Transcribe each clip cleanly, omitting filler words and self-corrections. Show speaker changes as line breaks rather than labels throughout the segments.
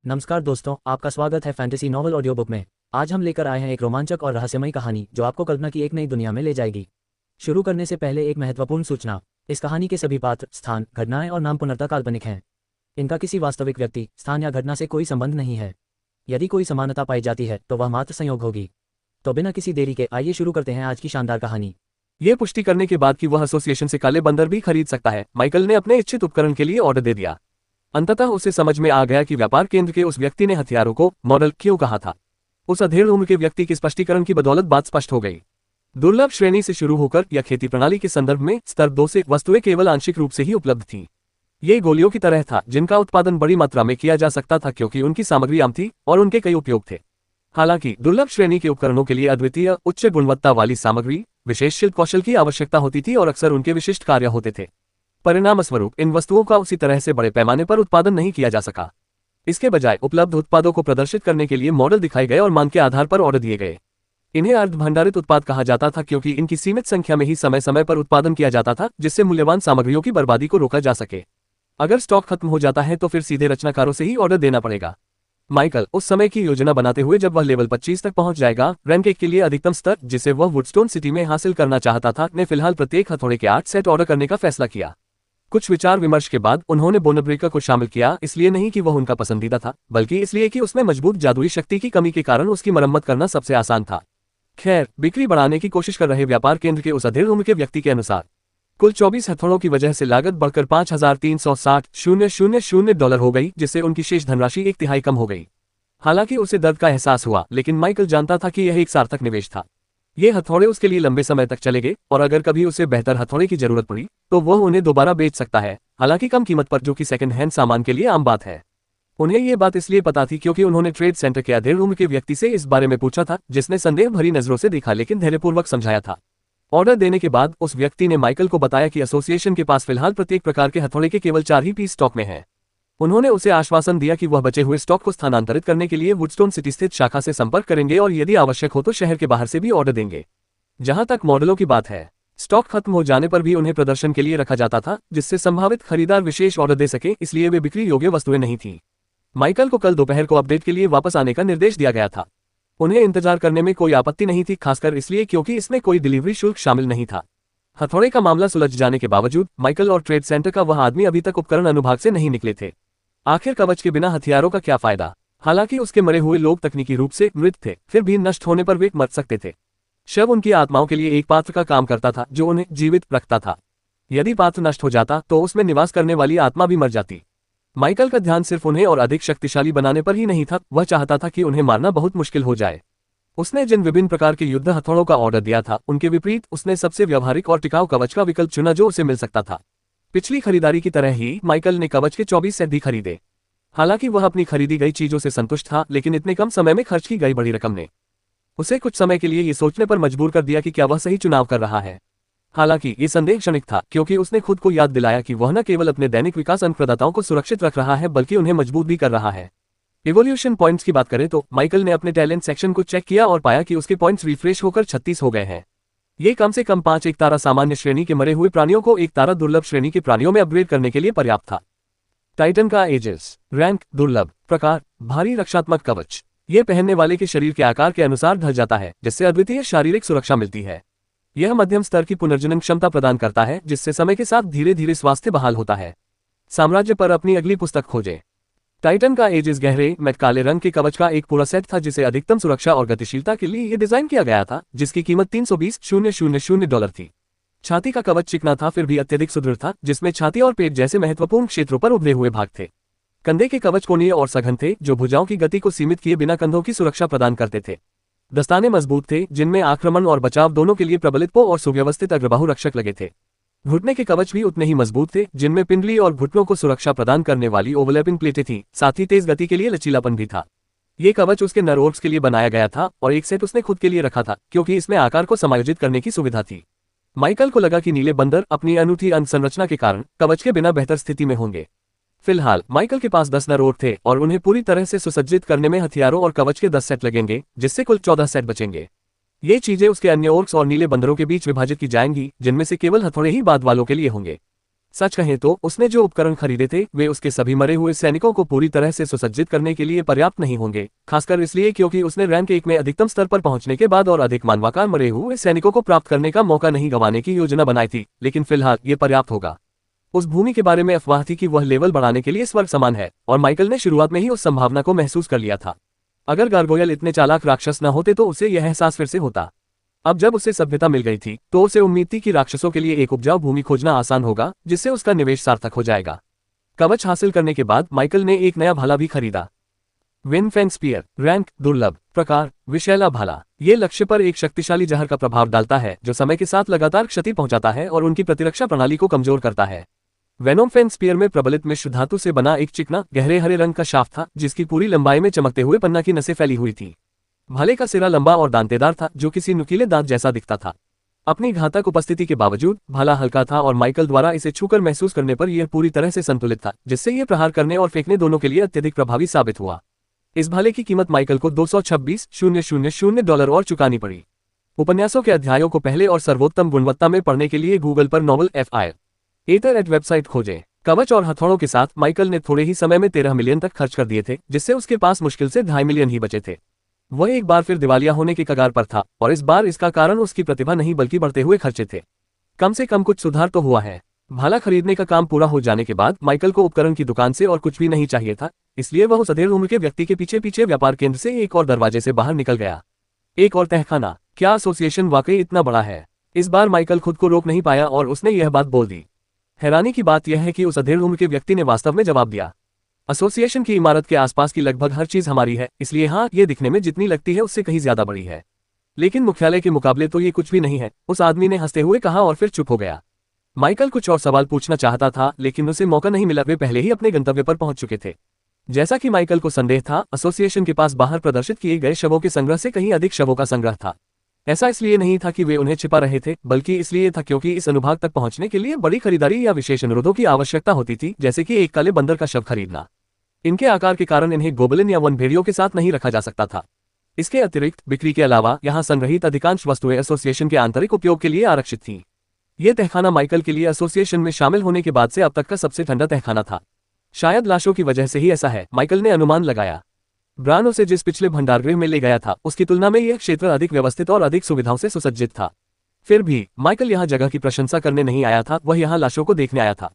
नमस्कार दोस्तों, आपका स्वागत है फैंटेसी नॉवल ऑडियो बुक में। आज हम लेकर आए हैं एक रोमांचक और रहस्यमयी कहानी जो आपको कल्पना की एक नई दुनिया में ले जाएगी। शुरू करने से पहले एक महत्वपूर्ण सूचना। इस कहानी के सभी पात्र, स्थान, घटनाएं और नाम पूर्णतः काल्पनिक हैं। इनका किसी वास्तविक व्यक्ति, स्थान या घटना से कोई संबंध नहीं है। यदि कोई समानता पाई जाती है तो वह मात्र संयोग होगी। तो बिना किसी देरी के आइए शुरू करते हैं आज की शानदार कहानी।
ये पुष्टि करने के बाद कि वह एसोसिएशन से काले बंदर भी खरीद सकता है, माइकल ने अपने इच्छित उपकरण के लिए ऑर्डर दे दिया। अंततः उसे समझ में आ गया कि व्यापार केंद्र के उस व्यक्ति ने हथियारों को मॉडल क्यों कहा था। उस अधेड़ उम्र के व्यक्ति के स्पष्टीकरण की बदौलत बात स्पष्ट हो गई। दुर्लभ श्रेणी से शुरू होकर या खेती प्रणाली के संदर्भ में स्तर 2 से वस्तुएं केवल आंशिक रूप से ही उपलब्ध थीं। ये गोलियों की तरह था जिनका उत्पादन बड़ी मात्रा में किया जा सकता था क्योंकि उनकी सामग्री आम थी और उनके कई उपयोग थे। हालांकि दुर्लभ श्रेणी के उपकरणों के लिए अद्वितीय उच्च गुणवत्ता वाली सामग्री, विशेष शिल्प कौशल की आवश्यकता होती थी और अक्सर उनके विशिष्ट कार्य होते थे। परिणामस्वरूप इन वस्तुओं का उसी तरह से बड़े पैमाने पर उत्पादन नहीं किया जा सका। इसके बजाय उपलब्ध उत्पादों को प्रदर्शित करने के लिए मॉडल दिखाए गए और मांग के आधार पर ऑर्डर दिए गए। इन्हें अर्धभंडारित उत्पाद कहा जाता था क्योंकि इनकी सीमित संख्या में ही समय समय पर उत्पादन किया जाता था जिससे मूल्यवान सामग्रियों की बर्बादी को रोका जा सके। अगर स्टॉक खत्म हो जाता है तो फिर सीधे रचनाकारों से ही ऑर्डर देना पड़ेगा। माइकल उस समय की योजना बनाते हुए जब वह लेवल 25 तक पहुंच जाएगा, रैंक 1 के लिए अधिकतम स्तर जिसे वह वुडस्टोन सिटी में हासिल करना चाहता था, ने फिलहाल प्रत्येक हथौड़े के 8 सेट ऑर्डर करने का फैसला किया। कुछ विचार विमर्श के बाद उन्होंने बोनब्रेकर को शामिल किया, इसलिए नहीं कि वह उनका पसंदीदा था, बल्कि इसलिए कि उसमें मजबूत जादुई शक्ति की कमी के कारण उसकी मरम्मत करना सबसे आसान था। खैर, बिक्री बढ़ाने की कोशिश कर रहे व्यापार केंद्र के उस अधेड़ उम्र के व्यक्ति के अनुसार कुल 24 हथौड़ों की वजह से लागत बढ़कर $5,360,000 हो गई, जिससे उनकी शेष धनराशि 1/3 कम हो गई। हालांकि उसे दर्द का एहसास हुआ, लेकिन माइकल जानता था कि यह एक सार्थक निवेश था। ये हथौड़े उसके लिए लंबे समय तक चलेंगे और अगर कभी उसे बेहतर हथौड़े की जरूरत पड़ी तो वह उन्हें दोबारा बेच सकता है, हालांकि कम कीमत पर, जो कि सेकंड हैंड सामान के लिए आम बात है। उन्हें ये बात इसलिए पता थी क्योंकि उन्होंने ट्रेड सेंटर के अधेड़ उम्र के व्यक्ति से इस बारे में पूछा था, जिसने संदेह भरी नजरों से देखा लेकिन धैर्यपूर्वक समझाया था। ऑर्डर देने के बाद उस व्यक्ति ने माइकल को बताया कि एसोसिएशन के पास फिलहाल प्रत्येक प्रकार के हथौड़े के केवल 4 ही पीस स्टॉक में हैं। उन्होंने उसे आश्वासन दिया कि वह बचे हुए स्टॉक को स्थानांतरित करने के लिए वुडस्टोन सिटी स्थित शाखा से संपर्क करेंगे और यदि आवश्यक हो तो शहर के बाहर से भी ऑर्डर देंगे। जहां तक मॉडलों की बात है, स्टॉक खत्म हो जाने पर भी उन्हें प्रदर्शन के लिए रखा जाता था, जिससे संभावित खरीदार विशेष ऑर्डर दे सके, इसलिए वे बिक्री योग्य वस्तुएं नहीं थीं। माइकल को कल दोपहर को अपडेट के लिए वापस आने का निर्देश दिया गया था। उन्हें इंतजार करने में कोई आपत्ति नहीं थी, खासकर इसलिए क्योंकि इसमें कोई डिलीवरी शुल्क शामिल नहीं था। हथौड़े का मामला सुलझ जाने के बावजूद माइकल और ट्रेड सेंटर का वह आदमी अभी तक उपकरण अनुभाग से नहीं निकले थे। आखिर कवच के बिना हथियारों का क्या फायदा? हालांकि उसके मरे हुए लोग तकनीकी रूप से मृत थे, फिर भी नष्ट होने पर वे मर सकते थे। शव उनकी आत्माओं के लिए एक पात्र का काम करता था जो उन्हें जीवित रखता था। यदि पात्र नष्ट हो जाता तो उसमें निवास करने वाली आत्मा भी मर जाती। माइकल का ध्यान सिर्फ उन्हें और अधिक शक्तिशाली बनाने पर ही नहीं था, वह चाहता था कि उन्हें मारना बहुत मुश्किल हो जाए। उसने जिन विभिन्न प्रकार के युद्ध हथौड़ों का ऑर्डर दिया था, उनके विपरीत उसने सबसे व्यवहारिक और टिकाऊ कवच का विकल्प चुना जो उसे मिल सकता था। पिछली खरीदारी की तरह ही माइकल ने कवच के 24 सेट भी खरीदे। हालांकि वह अपनी खरीदी गई चीजों से संतुष्ट था, लेकिन इतने कम समय में खर्च की गई बड़ी रकम ने उसे कुछ समय के लिए ये सोचने पर मजबूर कर दिया कि क्या वह सही चुनाव कर रहा है। हालांकि ये संदेह क्षणिक था, क्योंकि उसने खुद को याद दिलाया कि वह न केवल अपने दैनिक विकास प्रदाताओं को सुरक्षित रख रहा है बल्कि उन्हें मजबूत भी कर रहा है। इवोल्यूशन पॉइंट्स की बात करें तो माइकल ने अपने टैलेंट सेक्शन को चेक किया और पाया कि उसके पॉइंट्स रिफ्रेश होकर 36 हो गए हैं। ये कम से कम 5 एक तारा सामान्य श्रेणी के मरे हुए प्राणियों को 1 तारा दुर्लभ श्रेणी के प्राणियों में अपग्रेड करने के लिए पर्याप्त था। टाइटन का एजेस, रैंक, दुर्लभ, प्रकार, भारी रक्षात्मक कवच। यह पहनने वाले के शरीर के आकार के अनुसार ढल जाता है, जिससे अद्वितीय शारीरिक सुरक्षा मिलती है। यह मध्यम स्तर की पुनर्जनन क्षमता प्रदान करता है, जिससे समय के साथ धीरे धीरे स्वास्थ्य बहाल होता है। साम्राज्य पर अपनी अगली पुस्तक खोजें। टाइटन का एजेस गहरे मैट काले रंग के कवच का एक पूरा सेट था जिसे अधिकतम सुरक्षा और गतिशीलता के लिए यह डिजाइन किया गया था, जिसकी कीमत $320,000 थी। छाती का कवच चिकना था फिर भी अत्यधिक सुदृढ़ था, जिसमें छाती और पेट जैसे महत्वपूर्ण क्षेत्रों पर उभरे हुए भाग थे। कंधे के कवच कोणीय और सघन थे, जो भुजाओं की गति को सीमित किए बिना कंधों की सुरक्षा प्रदान करते थे। दस्ताने मजबूत थे, जिनमें आक्रमण और बचाव दोनों के लिए प्रबलित पो और सुव्यवस्थित अग्रबाहु रक्षक लगे थे। घुटने के कवच भी उतने ही मजबूत थे, जिनमें पिंडली और घुटनों को सुरक्षा प्रदान करने वाली ओवरलैपिंग प्लेटें थीं, साथ ही तेज गति के लिए लचीलापन भी था। ये कवच उसके नरओर्क्स के लिए बनाया गया था और एक सेट उसने खुद के लिए रखा था, क्योंकि इसमें आकार को समायोजित करने की सुविधा थी। माइकल को लगा कि नीले बंदर अपनी अनूठी अंतसंरचना के कारण कवच के बिना बेहतर स्थिति में होंगे। फिलहाल माइकल के पास 10 नरओर्क थे और उन्हें पूरी तरह से सुसज्जित करने में हथियारों और कवच के 10 सेट लगेंगे, जिससे कुल 14 सेट बचेंगे। ये चीजें उसके अन्य ओर्क्स और नीले बंदरों के बीच विभाजित की जाएंगी, जिनमें से केवल हथौड़े ही बाद वालों के लिए होंगे। सच कहें तो उसने जो उपकरण खरीदे थे वे उसके सभी मरे हुए सैनिकों को पूरी तरह से सुसज्जित करने के लिए पर्याप्त नहीं होंगे, खासकर इसलिए क्योंकि उसने रैंक 1 में अधिकतम स्तर पर पहुंचने के बाद और अधिक मानवाकार मरे हुए सैनिकों को प्राप्त करने का मौका नहीं गंवाने की योजना बनाई थी, लेकिन फिलहाल ये पर्याप्त होगा। उस भूमि के बारे में अफवाह थी कि वह लेवल बढ़ाने के लिए स्वर्ग समान है, और माइकल ने शुरुआत में ही उस संभावना को महसूस कर लिया था। अगर गार्गोयल इतने चालाक राक्षस न होते तो उसे यह एहसास फिर से होता। अब जब उसे सभ्यता मिल गई थी तो उसे उम्मीद थी कि राक्षसों के लिए एक उपजाऊ भूमि खोजना आसान होगा, जिससे उसका निवेश सार्थक हो जाएगा। कवच हासिल करने के बाद माइकल ने एक नया भाला भी खरीदा। विनफेंग स्पीयर, रैंक दुर्लभ, प्रकार विषैला भाला। ये लक्ष्य पर एक शक्तिशाली जहर का प्रभाव डालता है जो समय के साथ लगातार क्षति पहुंचाता है और उनकी प्रतिरक्षा प्रणाली को कमजोर करता है। वेनोमफेंग स्पीयर में प्रबलित मिश्र धातु से बना एक चिकना गहरे हरे रंग का शाफ्ट था, जिसकी पूरी लंबाई में चमकते हुए पन्ना की नसें फैली हुई थी। भाले का सिरा लंबा और दांतेदार था, जो किसी नुकीले दांत जैसा दिखता था। अपनी घातक उपस्थिति के बावजूद भाला हल्का था और माइकल द्वारा इसे छूकर महसूस करने पर यह पूरी तरह से संतुलित था, जिससे यह प्रहार करने और फेंकने दोनों के लिए अत्यधिक प्रभावी साबित हुआ। इस भाले की कीमत माइकल को $226,000 और चुकानी पड़ी। उपन्यासों के अध्यायों को पहले और सर्वोत्तम गुणवत्ता में पढ़ने के लिए गूगल पर नॉवल FI एथर वेबसाइट खोजें। कवच और हथौड़ों के साथ माइकल ने थोड़े ही समय में 13 मिलियन तक खर्च कर दिए थे, जिससे उसके पास मुश्किल से 2.5 मिलियन ही बचे थे। वह एक बार फिर दिवालिया होने के कगार पर था, और इस बार इसका कारण उसकी प्रतिभा नहीं बल्कि बढ़ते हुए खर्चे थे। कम से कम कुछ सुधार तो हुआ है। भाला खरीदने का काम पूरा हो जाने के बाद माइकल को उपकरण की दुकान से और कुछ भी नहीं चाहिए था, इसलिए वह उस अधेड़ उम्र के व्यक्ति के पीछे पीछे व्यापार केंद्र से एक और दरवाजे से बाहर निकल गया। एक और तहखाना, क्या एसोसिएशन वाकई इतना बड़ा है? इस बार माइकल खुद को रोक नहीं पाया और उसने यह बात बोल दी। हैरानी की बात यह है कि उस अधेड़ उम्र के व्यक्ति ने वास्तव में जवाब दिया, एसोसिएशन की इमारत के आसपास की लगभग हर चीज हमारी है, इसलिए हाँ, ये दिखने में जितनी लगती है उससे कहीं ज्यादा बड़ी है, लेकिन मुख्यालय के मुकाबले तो ये कुछ भी नहीं है, उस आदमी ने हंसते हुए कहा और फिर चुप हो गया। माइकल कुछ और सवाल पूछना चाहता था, लेकिन उसे मौका नहीं मिला, वे पहले ही अपने गंतव्य पर पहुंच चुके थे। जैसा कि माइकल को संदेह था, एसोसिएशन के पास बाहर प्रदर्शित किए गए शवों के संग्रह से कहीं अधिक शवों का संग्रह था। ऐसा इसलिए नहीं था कि वे उन्हें छिपा रहे थे, बल्कि इसलिए था क्योंकि इस अनुभाग तक पहुंचने के लिए बड़ी खरीदारी या विशेष अनुरोधों की आवश्यकता होती थी, जैसे कि एक काले बंदर का शव खरीदना। इनके आकार के कारण इन्हें गोबलिन या वन भेड़ियों के साथ नहीं रखा जा सकता था। इसके अतिरिक्त बिक्री के अलावा यहाँ संग्रहित अधिकांश वस्तुएं एसोसिएशन के आंतरिक उपयोग के लिए आरक्षित थीं। यह तहखाना माइकल के लिए एसोसिएशन में शामिल होने के बाद से अब तक का सबसे ठंडा तहखाना था। शायद लाशों की वजह से ही ऐसा है, माइकल ने अनुमान लगाया। ब्रान उसे जिस पिछले भंडारगृह में ले गया था, उसकी तुलना में यह क्षेत्र अधिक व्यवस्थित और अधिक सुविधाओं से सुसज्जित था। फिर भी माइकल यहाँ जगह की प्रशंसा करने नहीं आया था, वह यहाँ लाशों को देखने आया था।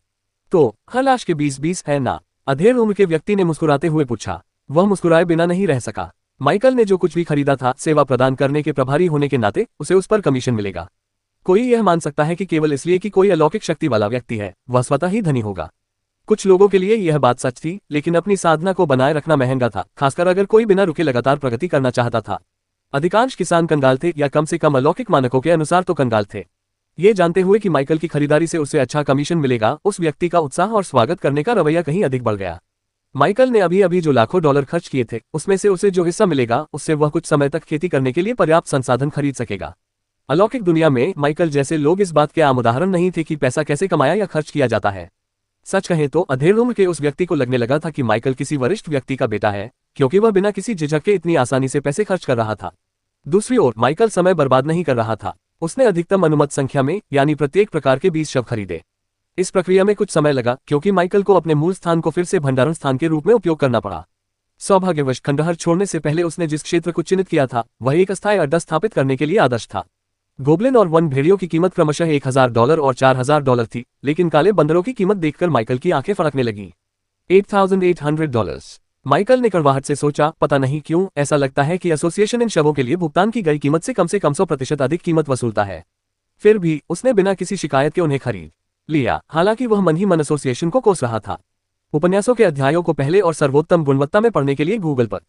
तो हर लाश के 20-20 है ना? अधेड़ उम्र के व्यक्ति ने मुस्कुराते हुए पूछा। वह मुस्कुराए बिना नहीं रह सका। माइकल ने जो कुछ भी खरीदा था, सेवा प्रदान करने के प्रभारी होने के नाते उसे उस पर कमीशन मिलेगा। कोई यह मान सकता है कि केवल इसलिए कि कोई अलौकिक शक्ति वाला व्यक्ति है, वह स्वतः ही धनी होगा। कुछ लोगों के लिए यह बात सच थी, लेकिन अपनी साधना को बनाए रखना महंगा था, खासकर अगर कोई बिना रुके लगातार प्रगति करना चाहता था। अधिकांश किसान कंगाल थे, या कम से कम अलौकिक मानकों के अनुसार तो कंगाल थे। ये जानते हुए कि माइकल की खरीदारी से उसे अच्छा कमीशन मिलेगा, उस व्यक्ति का उत्साह और स्वागत करने का रवैया कहीं अधिक बढ़ गया। माइकल ने अभी अभी जो लाखों डॉलर खर्च किए थे, उसमें से उसे जो हिस्सा मिलेगा, उससे वह कुछ समय तक खेती करने के लिए पर्याप्त संसाधन खरीद सकेगा। अलौकिक दुनिया में माइकल जैसे लोग इस बात के आम उदाहरण नहीं थे कि पैसा कैसे कमाया या खर्च किया जाता है। सच कहें तो अधेड़ उम्र के उस व्यक्ति को लगने लगा था कि माइकल किसी वरिष्ठ व्यक्ति का बेटा है, क्योंकि वह बिना किसी झिझक के इतनी आसानी से पैसे खर्च कर रहा था। दूसरी ओर माइकल समय बर्बाद नहीं कर रहा था। उसने अधिकतम अनुमत संख्या में, यानी प्रत्येक प्रकार के 20 शव खरीदे। इस प्रक्रिया में कुछ समय लगा, क्योंकि माइकल को अपने मूल स्थान को फिर से भंडारण स्थान के रूप में उपयोग करना पड़ा। सौभाग्यवश खंडहर छोड़ने से पहले उसने जिस क्षेत्र को चिन्हित किया था, वह एक अस्थायी अड्डा स्थापित करने के लिए आदर्श था। गोबलिन और वन भेड़ियों की कीमत क्रमशः $1,000 और $4,000 थी, लेकिन काले बंदरों की कीमत देखकर माइकल की आंखें फड़कने लगीं। $8,800। माइकल ने कड़वाहट से सोचा, पता नहीं क्यों ऐसा लगता है कि एसोसिएशन इन शवों के लिए भुगतान की गई कीमत से कम 100% अधिक कीमत वसूलता है। फिर भी उसने बिना किसी शिकायत के उन्हें खरीद लिया, हालांकि वह मन ही मन एसोसिएशन को कोस रहा था। उपन्यासों के अध्यायों को पहले और सर्वोत्तम गुणवत्ता में पढ़ने के लिए गूगल पर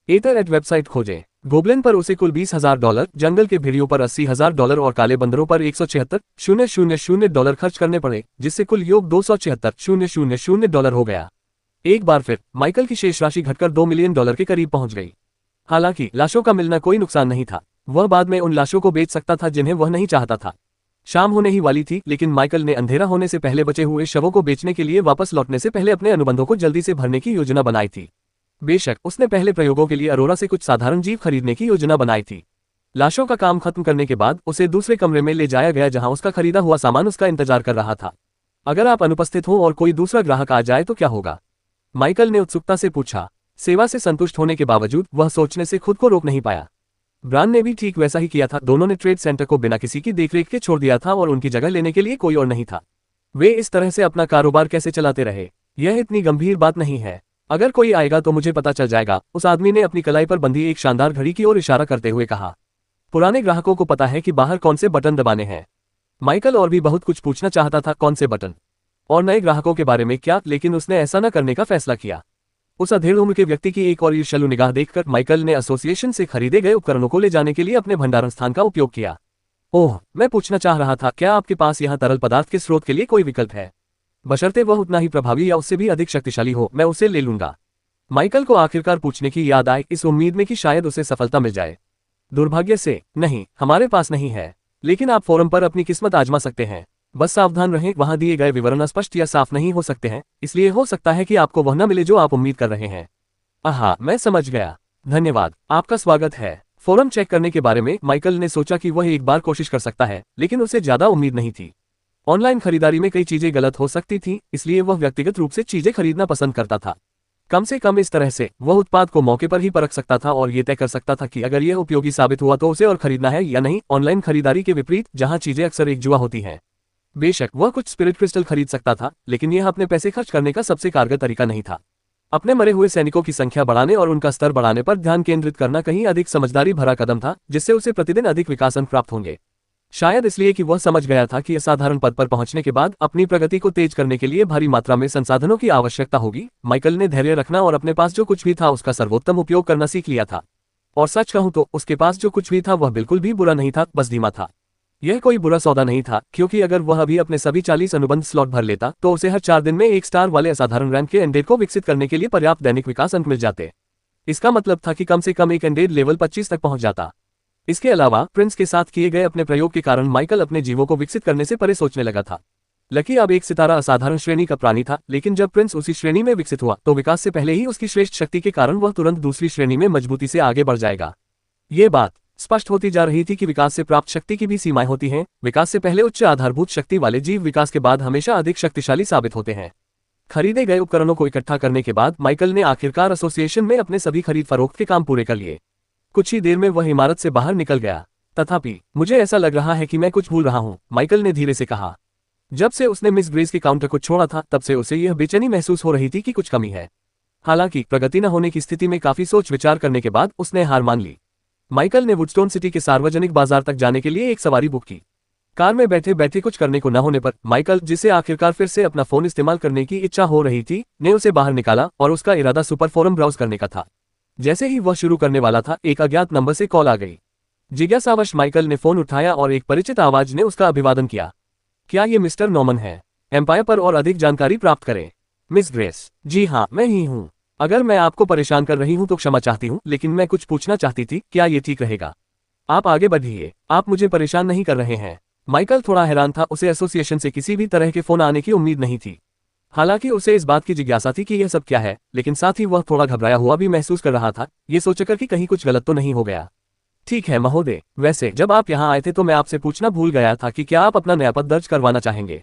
एथर वेबसाइट खोजें। गोबलिन पर उसे कुल $20,000, जंगल के भेड़ियों पर $80,000 और काले बंदरों पर $176,000 खर्च करने पड़े, जिससे कुल योग $276,000 हो गया। एक बार फिर माइकल की शेष राशि घटकर $2 मिलियन के करीब पहुंच गई। हालांकि लाशों का मिलना कोई नुकसान नहीं था, वह बाद में उन लाशों को बेच सकता था जिन्हें वह नहीं चाहता था। शाम होने ही वाली थी, लेकिन माइकल ने अंधेरा होने से पहले बचे हुए शवों को बेचने के लिए वापस लौटने से पहले अपने अनुबंधों को जल्दी से भरने की योजना बनाई थी। बेशक उसने पहले प्रयोगों के लिए अरोरा से कुछ साधारण जीव खरीदने की योजना बनाई थी। लाशों का काम खत्म करने के बाद उसे दूसरे कमरे में ले जाया गया, जहां उसका खरीदा हुआ सामान उसका इंतजार कर रहा था। अगर आप अनुपस्थित हो और कोई दूसरा ग्राहक आ जाए तो क्या होगा? माइकल ने उत्सुकता से पूछा। सेवा से संतुष्ट होने के बावजूद वह सोचने से खुद को रोक नहीं पाया। ब्रांड ने भी ठीक वैसा ही किया था। दोनों ने ट्रेड सेंटर को बिना किसी की देखरेख के छोड़ दिया था और उनकी जगह लेने के लिए कोई और नहीं था। वे इस तरह से अपना कारोबार कैसे चलाते रहे? यह इतनी गंभीर बात नहीं है। अगर कोई आएगा तो मुझे पता चल जाएगा, उस आदमी ने अपनी कलाई पर बंधी एक शानदार घड़ी की ओर इशारा करते हुए कहा। पुराने ग्राहकों को पता है कि बाहर कौन से बटन दबाने हैं। माइकल और भी बहुत कुछ पूछना चाहता था, कौन से बटन और नए ग्राहकों के बारे में क्या, लेकिन उसने ऐसा न करने का फैसला किया। उस अधेड़ उम्र के व्यक्ति की एक और ईर्ष्यालु निगाह देखकर माइकल ने एसोसिएशन से खरीदे गए उपकरणों को ले जाने के लिए अपने भंडारण स्थान का उपयोग किया। ओह, मैं पूछना चाह रहा था, क्या आपके पास यहाँ तरल पदार्थ के स्रोत के लिए कोई विकल्प है? बशर्ते वह उतना ही प्रभावी या उससे भी अधिक शक्तिशाली हो, मैं उसे ले लूंगा। माइकल को आखिरकार पूछने की याद आई, इस उम्मीद में कि शायद उसे सफलता मिल जाए। दुर्भाग्य से नहीं, हमारे पास नहीं है, लेकिन आप फोरम पर अपनी किस्मत आजमा सकते हैं। बस सावधान रहें, वहां दिए गए विवरण स्पष्ट या साफ नहीं हो सकते हैं, इसलिए हो सकता है कि आपको वह न मिले जो आप उम्मीद कर रहे हैं। आहा, मैं समझ गया। धन्यवाद, आपका स्वागत है। फोरम चेक करने के बारे में माइकल ने सोचा कि वह एक बार कोशिश कर सकता है, लेकिन उसे ज्यादा उम्मीद नहीं थी। ऑनलाइन खरीदारी में कई चीजें गलत हो सकती थीं, इसलिए वह व्यक्तिगत रूप से चीजें खरीदना पसंद करता था। कम से कम इस तरह से वह उत्पाद को मौके पर ही परख सकता था और ये तय कर सकता था कि अगर यह उपयोगी साबित हुआ तो उसे और खरीदना है या नहीं। ऑनलाइन खरीदारी के विपरीत, जहां चीजें अक्सर एक जुआ होती हैं। बेशक वह कुछ स्पिरिट क्रिस्टल खरीद सकता था, लेकिन यह अपने पैसे खर्च करने का सबसे कारगर तरीका नहीं था। अपने मरे हुए सैनिकों की संख्या बढ़ाने और उनका स्तर बढ़ाने पर ध्यान केंद्रित करना कहीं अधिक समझदारी भरा कदम था, जिससे उसे प्रतिदिन अधिक विकास अंक प्राप्त होंगे। शायद इसलिए कि वह समझ गया था कि असाधारण पद पर पहुंचने के बाद अपनी प्रगति को तेज करने के लिए भारी मात्रा में संसाधनों की आवश्यकता होगी। माइकल ने धैर्य रखना और अपने पास जो कुछ भी था उसका सर्वोत्तम उपयोग करना सीख लिया था। और सच कहूं तो उसके पास जो कुछ भी था वह बिल्कुल भी बुरा नहीं था, बस धीमा था। यह कोई बुरा सौदा नहीं था, क्योंकि अगर वह अभी अपने सभी 40 अनुबंध स्लॉट भर लेता तो उसे हर 4 दिन में 1 स्टार वाले असाधारण रैंक के एंडेड को विकसित करने के लिए पर्याप्त दैनिक विकास अंक मिल जाते। इसका मतलब था कि कम से कम एक एंडेड लेवल 25 तक पहुंच जाता। इसके अलावा प्रिंस के साथ किए गए अपने प्रयोग के कारण माइकल अपने जीवों को विकसित करने से परे सोचने लगा था। लकी अब 1 सितारा असाधारण श्रेणी का प्राणी था, लेकिन जब प्रिंस उसी श्रेणी में विकसित हुआ तो विकास से पहले ही उसकी श्रेष्ठ शक्ति के कारण वह तुरंत दूसरी श्रेणी में मजबूती से आगे बढ़ जाएगा। ये बात स्पष्ट होती जा रही थी कि विकास से प्राप्त शक्ति की भी सीमाएं होती हैं। विकास से पहले उच्च आधारभूत शक्ति वाले जीव विकास के बाद हमेशा अधिक शक्तिशाली साबित होते हैं। खरीदे गए उपकरणों को इकट्ठा करने के बाद माइकल ने आखिरकार एसोसिएशन में अपने सभी खरीद फरोख्त के काम पूरे कर लिए। कुछ ही देर में वह इमारत से बाहर निकल गया। तथापि मुझे ऐसा लग रहा है कि मैं कुछ भूल रहा हूं, माइकल ने धीरे से कहा। जब से उसने मिस ग्रेस के काउंटर को छोड़ा था तब से उसे यह बेचैनी महसूस हो रही थी कि कुछ कमी है। हालांकि प्रगति न होने की स्थिति में काफी सोच विचार करने के बाद उसने हार मान ली। माइकल ने वुडस्टोन सिटी के सार्वजनिक बाजार तक जाने के लिए एक सवारी बुक की। कार में बैठे बैठे कुछ करने को न होने पर माइकल, जिसे आखिरकार फिर से अपना फोन इस्तेमाल करने की इच्छा हो रही थी, ने उसे बाहर निकाला और उसका इरादा सुपर फोरम ब्राउज करने का था। जैसे ही वह शुरू करने वाला था, एक अज्ञात नंबर से कॉल आ गई। जिज्ञासावश माइकल ने फोन उठाया और एक परिचित आवाज ने उसका अभिवादन किया। क्या ये मिस्टर नॉर्मन है? एम्पायर पर और अधिक जानकारी प्राप्त करें। मिस ग्रेस, जी हाँ, मैं ही हूँ। अगर मैं आपको परेशान कर रही हूँ तो क्षमा चाहती हूँ, लेकिन मैं कुछ पूछना चाहती थी, क्या ये ठीक रहेगा? आप आगे बढ़िए, आप मुझे परेशान नहीं कर रहे हैं। माइकल थोड़ा हैरान था, उसे एसोसिएशन से किसी भी तरह के फोन आने की उम्मीद नहीं थी। हालांकि उसे इस बात की जिज्ञासा थी कि यह सब क्या है, लेकिन साथ ही वह थोड़ा घबराया हुआ भी महसूस कर रहा था, ये सोचकर कि कहीं कुछ गलत तो नहीं हो गया। ठीक है महोदय, वैसे जब आप यहाँ आए थे तो मैं आपसे पूछना भूल गया था कि क्या आप अपना नया पद दर्ज करवाना चाहेंगे।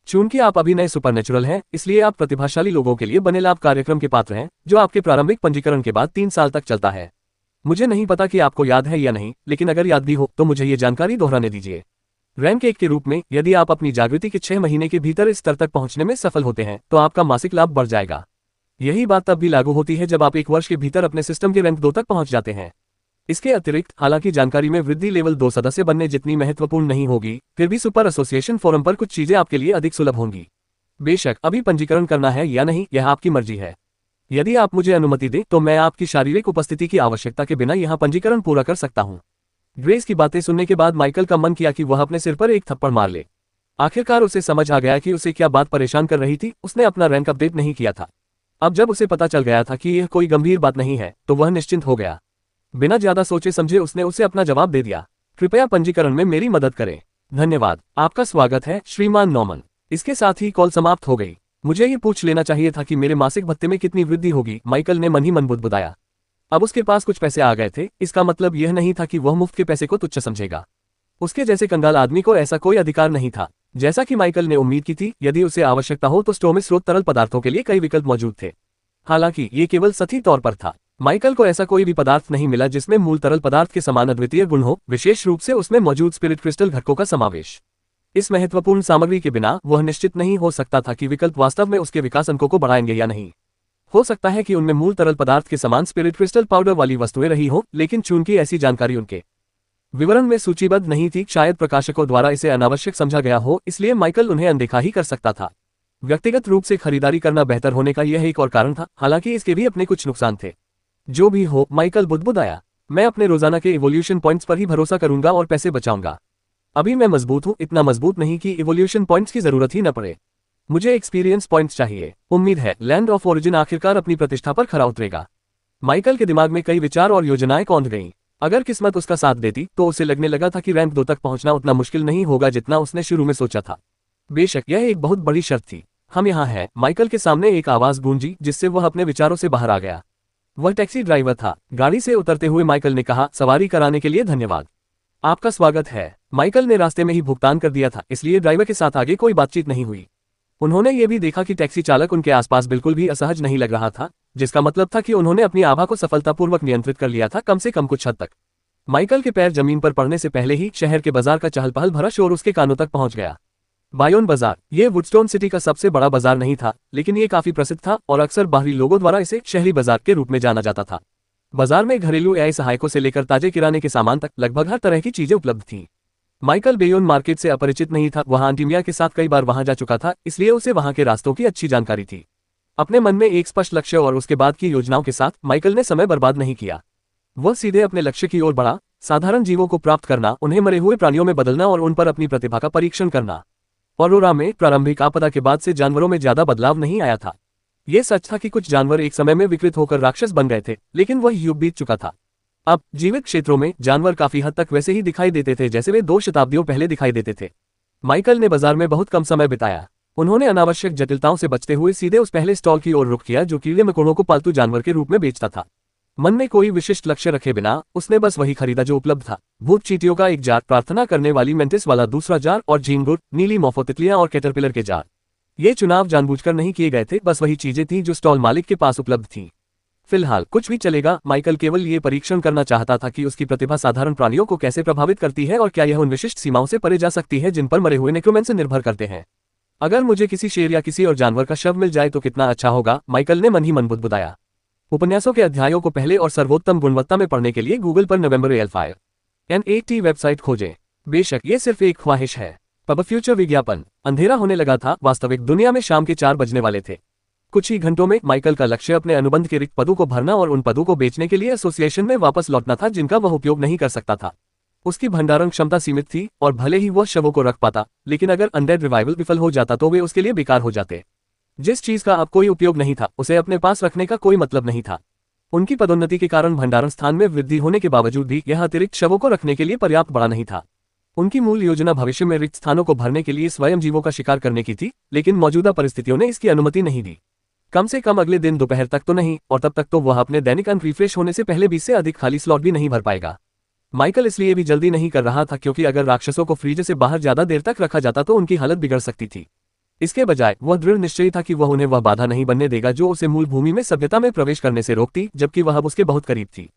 चूंकि आप अभी नए सुपरनेचुरल हैं, इसलिए आप प्रतिभाशाली लोगों के लिए बने लाभ कार्यक्रम के पात्र हैं, जो आपके प्रारंभिक पंजीकरण के बाद 3 साल तक चलता है। मुझे नहीं पता कि आपको याद है या नहीं, लेकिन अगर याद भी हो तो मुझे ये जानकारी दोहराने दीजिए। रैंक 1 के रूप में, यदि आप अपनी जागृति के 6 महीने के भीतर इस स्तर तक पहुंचने में सफल होते हैं तो आपका मासिक लाभ बढ़ जाएगा। यही बात तब भी लागू होती है जब आप 1 वर्ष के भीतर अपने सिस्टम के रैंक 2 तक पहुंच जाते हैं। इसके अतिरिक्त, हालांकि जानकारी में वृद्धि लेवल 2 सदस्य बनने जितनी महत्वपूर्ण नहीं होगी, फिर भी सुपर एसोसिएशन फोरम पर कुछ चीजें आपके लिए अधिक सुलभ होंगी। बेशक अभी पंजीकरण करना है या नहीं, यह आपकी मर्जी है। यदि आप मुझे अनुमति दें तो मैं आपकी शारीरिक उपस्थिति की आवश्यकता के बिना यहाँ पंजीकरण पूरा कर सकता हूँ। ग्रेस की बातें सुनने के बाद माइकल का मन किया कि वह अपने सिर पर एक थप्पड़ मार ले। आखिरकार उसे समझ आ गया कि उसे क्या बात परेशान कर रही थी। उसने अपना रैंक अपडेट नहीं किया था। अब जब उसे पता चल गया था कि यह कोई गंभीर बात नहीं है तो वह निश्चिंत हो गया। बिना ज्यादा सोचे समझे उसने उसे अपना जवाब दे दिया। कृपया पंजीकरण में मेरी मदद करें। धन्यवाद, आपका स्वागत है श्रीमान नॉर्मन। इसके साथ ही कॉल समाप्त हो गई। मुझे ये पूछ लेना चाहिए था कि मेरे मासिक भत्ते में कितनी वृद्धि होगी, माइकल ने मन ही मन बुदबुदाया। अब उसके पास कुछ पैसे आ गए थे, इसका मतलब यह नहीं था कि वह मुफ्त के पैसे को तुच्छ समझेगा। उसके जैसे कंगाल आदमी को ऐसा कोई अधिकार नहीं था। जैसा कि माइकल ने उम्मीद की थी, यदि उसे आवश्यकता हो तो स्टोर में स्रोत तरल पदार्थों के लिए कई विकल्प मौजूद थे। हालांकि ये केवल सतही तौर पर था। माइकल को ऐसा कोई भी पदार्थ नहीं मिला जिसमें मूल तरल पदार्थ के समान अद्वितीय गुण हो, विशेष रूप से उसमें मौजूद स्पिरिट क्रिस्टल घटकों का समावेश। इस महत्वपूर्ण सामग्री के बिना वह निश्चित नहीं हो सकता था कि विकल्प वास्तव में उसके विकास अंकों को बढ़ाएंगे या नहीं। हो सकता है कि उनमें मूल तरल पदार्थ के समान स्पिरिट क्रिस्टल पाउडर वाली वस्तुएं रही हो, लेकिन चूंकि ऐसी जानकारी उनके विवरण में सूचीबद्ध नहीं थी, शायद प्रकाशकों द्वारा इसे अनावश्यक समझा गया हो, इसलिए माइकल उन्हें अनदेखा ही कर सकता था। व्यक्तिगत रूप से खरीदारी करना बेहतर होने का यह एक और कारण था, हालांकि इसके भी अपने कुछ नुकसान थे। जो भी हो, माइकल बुदबुदाया, मैं अपने रोजाना के इवोल्यूशन पॉइंट्स पर ही भरोसा करूंगा और पैसे बचाऊंगा। अभी मैं मजबूत हूं, इतना मजबूत नहीं कि इवोल्यूशन पॉइंट्स की जरूरत ही न पड़े। मुझे एक्सपीरियंस पॉइंट्स चाहिए। उम्मीद है लैंड ऑफ ओरिजिन आखिरकार अपनी प्रतिष्ठा पर खरा उतरेगा। माइकल के दिमाग में कई विचार और योजनाएं कौंध गईं। अगर किस्मत उसका साथ देती तो उसे लगने लगा था कि रैंक 2 तक पहुंचना उतना मुश्किल नहीं होगा जितना उसने शुरू में सोचा था। बेशक यह एक बहुत बड़ी शर्त थी। हम यहाँ हैं। माइकल के सामने एक आवाज गूंजी जिससे वह अपने विचारों से बाहर आ गया। वह टैक्सी ड्राइवर था। गाड़ी से उतरते हुए माइकल ने कहा, सवारी कराने के लिए धन्यवाद। आपका स्वागत है। माइकल ने रास्ते में ही भुगतान कर दिया था, इसलिए ड्राइवर के साथ आगे कोई बातचीत नहीं हुई। उन्होंने ये भी देखा कि टैक्सी चालक उनके आसपास बिल्कुल भी असहज नहीं लग रहा था, जिसका मतलब था कि उन्होंने अपनी आभा को सफलतापूर्वक नियंत्रित कर लिया था, कम से कम कुछ हद तक। माइकल के पैर जमीन पर पड़ने से पहले ही शहर के बाजार का चहल पहल भरा शोर उसके कानों तक पहुंच गया। बायोन बाजार। ये वुडस्टोन सिटी का सबसे बड़ा बाजार नहीं था, लेकिन ये काफी प्रसिद्ध था और अक्सर बाहरी लोगों द्वारा इसे शहरी बाजार के रूप में जाना जाता था। बाजार में घरेलू न्याय सहायकों से लेकर ताजे किराने के सामान तक लगभग हर तरह की चीजें उपलब्ध थीं। माइकल बेयोन मार्केट से अपरिचित नहीं था, वहां आंटी मिया के साथ कई बार वहां जा चुका था, इसलिए उसे वहां के रास्तों की अच्छी जानकारी थी। अपने मन में एक स्पष्ट लक्ष्य और उसके बाद की योजनाओं के साथ माइकल ने समय बर्बाद नहीं किया। वह सीधे अपने लक्ष्य की ओर बढ़ा, साधारण जीवों को प्राप्त करना, उन्हें मरे हुए प्राणियों में बदलना और उन पर अपनी प्रतिभा का परीक्षण करना। औरोरा में प्रारंभिक आपदा के बाद से जानवरों में ज्यादा बदलाव नहीं आया था। यह सच था कि कुछ जानवर एक समय में विकृत होकर राक्षस बन गए थे, लेकिन वह युग बीत चुका था। अब जीवित क्षेत्रों में जानवर काफी हद तक वैसे ही दिखाई देते थे जैसे वे 2 शताब्दियों पहले दिखाई देते थे। माइकल ने बाजार में बहुत कम समय बिताया। उन्होंने अनावश्यक जटिलताओं से बचते हुए सीधे उस पहले स्टॉल की ओर रुख किया जो कीड़े मकोड़ों को पालतू जानवर के रूप में बेचता था। मन में कोई विशिष्ट लक्ष्य रखे बिना उसने बस वही खरीदा जो उपलब्ध था। भूत चींटियों का एक जार, प्रार्थना करने वाली मेंटिस वाला दूसरा जार और झींगुर, नीली मोफो तितलियां और कैटरपिलर के जार। ये चुनाव जानबूझकर नहीं किए गए थे, बस वही चीजें थीं जो स्टॉल मालिक के पास उपलब्ध थीं। फिलहाल कुछ भी चलेगा। माइकल केवल ये परीक्षण करना चाहता था कि उसकी प्रतिभा साधारण प्राणियों को कैसे प्रभावित करती है और क्या यह उन विशिष्ट सीमाओं से परे जा सकती है जिन पर मरे हुए नेक्रोमेंसर निर्भर करते हैं। अगर मुझे किसी शेर या किसी और जानवर का शव मिल जाए तो कितना अच्छा होगा, माइकल ने मन ही मन बुदबुदाया। उपन्यासों के अध्यायों को पहले और सर्वोत्तम गुणवत्ता में पढ़ने के लिए गूगल पर नवंबर एल्फायर NAT वेबसाइट खोजें। बेशक ये सिर्फ एक ख्वाहिश है। पब फ्यूचर विज्ञापन। अंधेरा होने लगा था। वास्तविक दुनिया में शाम के 4 बजने वाले थे। कुछ ही घंटों में माइकल का लक्ष्य अपने अनुबंध के रिक्त पदों को भरना और उन पदों को बेचने के लिए एसोसिएशन में वापस लौटना था जिनका वह उपयोग नहीं कर सकता था। उसकी भंडारण क्षमता सीमित थी और भले ही वह शवों को रख पाता, लेकिन अगर अनडेड रिवाइवल विफल हो जाता तो वे उसके लिए बेकार हो जाते। जिस चीज का अब कोई उपयोग नहीं था, उसे अपने पास रखने का कोई मतलब नहीं था। उनकी पदोन्नति के कारण भंडारण स्थान में वृद्धि होने के बावजूद भी यह अतिरिक्त शवों को रखने के लिए पर्याप्त बड़ा नहीं था। उनकी मूल योजना भविष्य में रिक्त स्थानों को भरने के लिए स्वयं जीवों का शिकार करने की थी, लेकिन मौजूदा परिस्थितियों ने इसकी अनुमति नहीं दी। कम से कम अगले दिन दोपहर तक तो नहीं, और तब तक तो वह अपने दैनिक अंक रिफ्रेश होने से पहले 20 से अधिक खाली स्लॉट भी नहीं भर पाएगा। माइकल इसलिए भी जल्दी नहीं कर रहा था क्योंकि अगर राक्षसों को फ्रीजर से बाहर ज्यादा देर तक रखा जाता तो उनकी हालत बिगड़ सकती थी। इसके बजाय वह दृढ़ निश्चयी था कि वह उन्हें वह बाधा नहीं बनने देगा जो उसे मूल भूमि में सभ्यता में प्रवेश करने से रोकती, जबकि वह अब उसके बहुत करीब थी।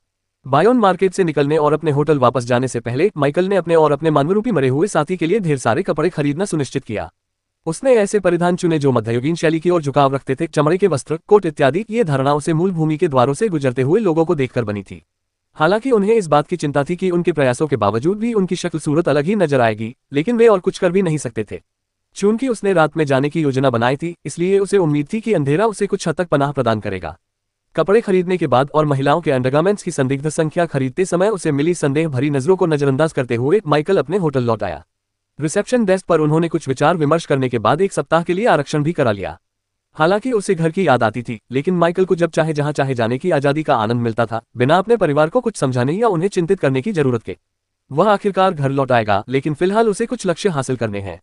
बायोन मार्केट से निकलने और अपने होटल वापस जाने से पहले माइकल ने अपने और अपने मानवरूपी मरे हुए साथी के लिए ढेर सारे कपड़े खरीदना सुनिश्चित किया। उसने ऐसे परिधान चुने जो मध्ययुगीन शैली की ओर झुकाव रखते थे, चमड़े के वस्त्र, कोट इत्यादि। ये धारणा उसे मूल भूमि के द्वारों से गुजरते हुए लोगों को देखकर बनी थी। हालांकि उन्हें इस बात की चिंता थी कि उनके प्रयासों के बावजूद भी उनकी शक्ल सूरत अलग ही नजर आएगी, लेकिन वे और कुछ कर भी नहीं सकते थे। चूंकि उसने रात में जाने की योजना बनाई थी, इसलिए उसे उम्मीद थी कि अंधेरा उसे कुछ हद तक पनाह प्रदान करेगा। कपड़े खरीदने के बाद और महिलाओं के अंडरगारमेंट्स की संदिग्ध संख्या खरीदते समय उसे मिली संदेह भरी नजरों को नजरअंदाज करते हुए माइकल अपने होटल लौट आया। रिसेप्शन डेस्क पर उन्होंने कुछ विचार विमर्श करने के बाद 1 सप्ताह के लिए आरक्षण भी करा लिया। हालांकि उसे घर की याद आती थी, लेकिन माइकल को जब चाहे जहां चाहे जाने की आजादी का आनंद मिलता था, बिना अपने परिवार को कुछ समझाने या उन्हें चिंतित करने की जरूरत के। वह आखिरकार घर लौट आएगा, लेकिन फिलहाल उसे कुछ लक्ष्य हासिल करने हैं।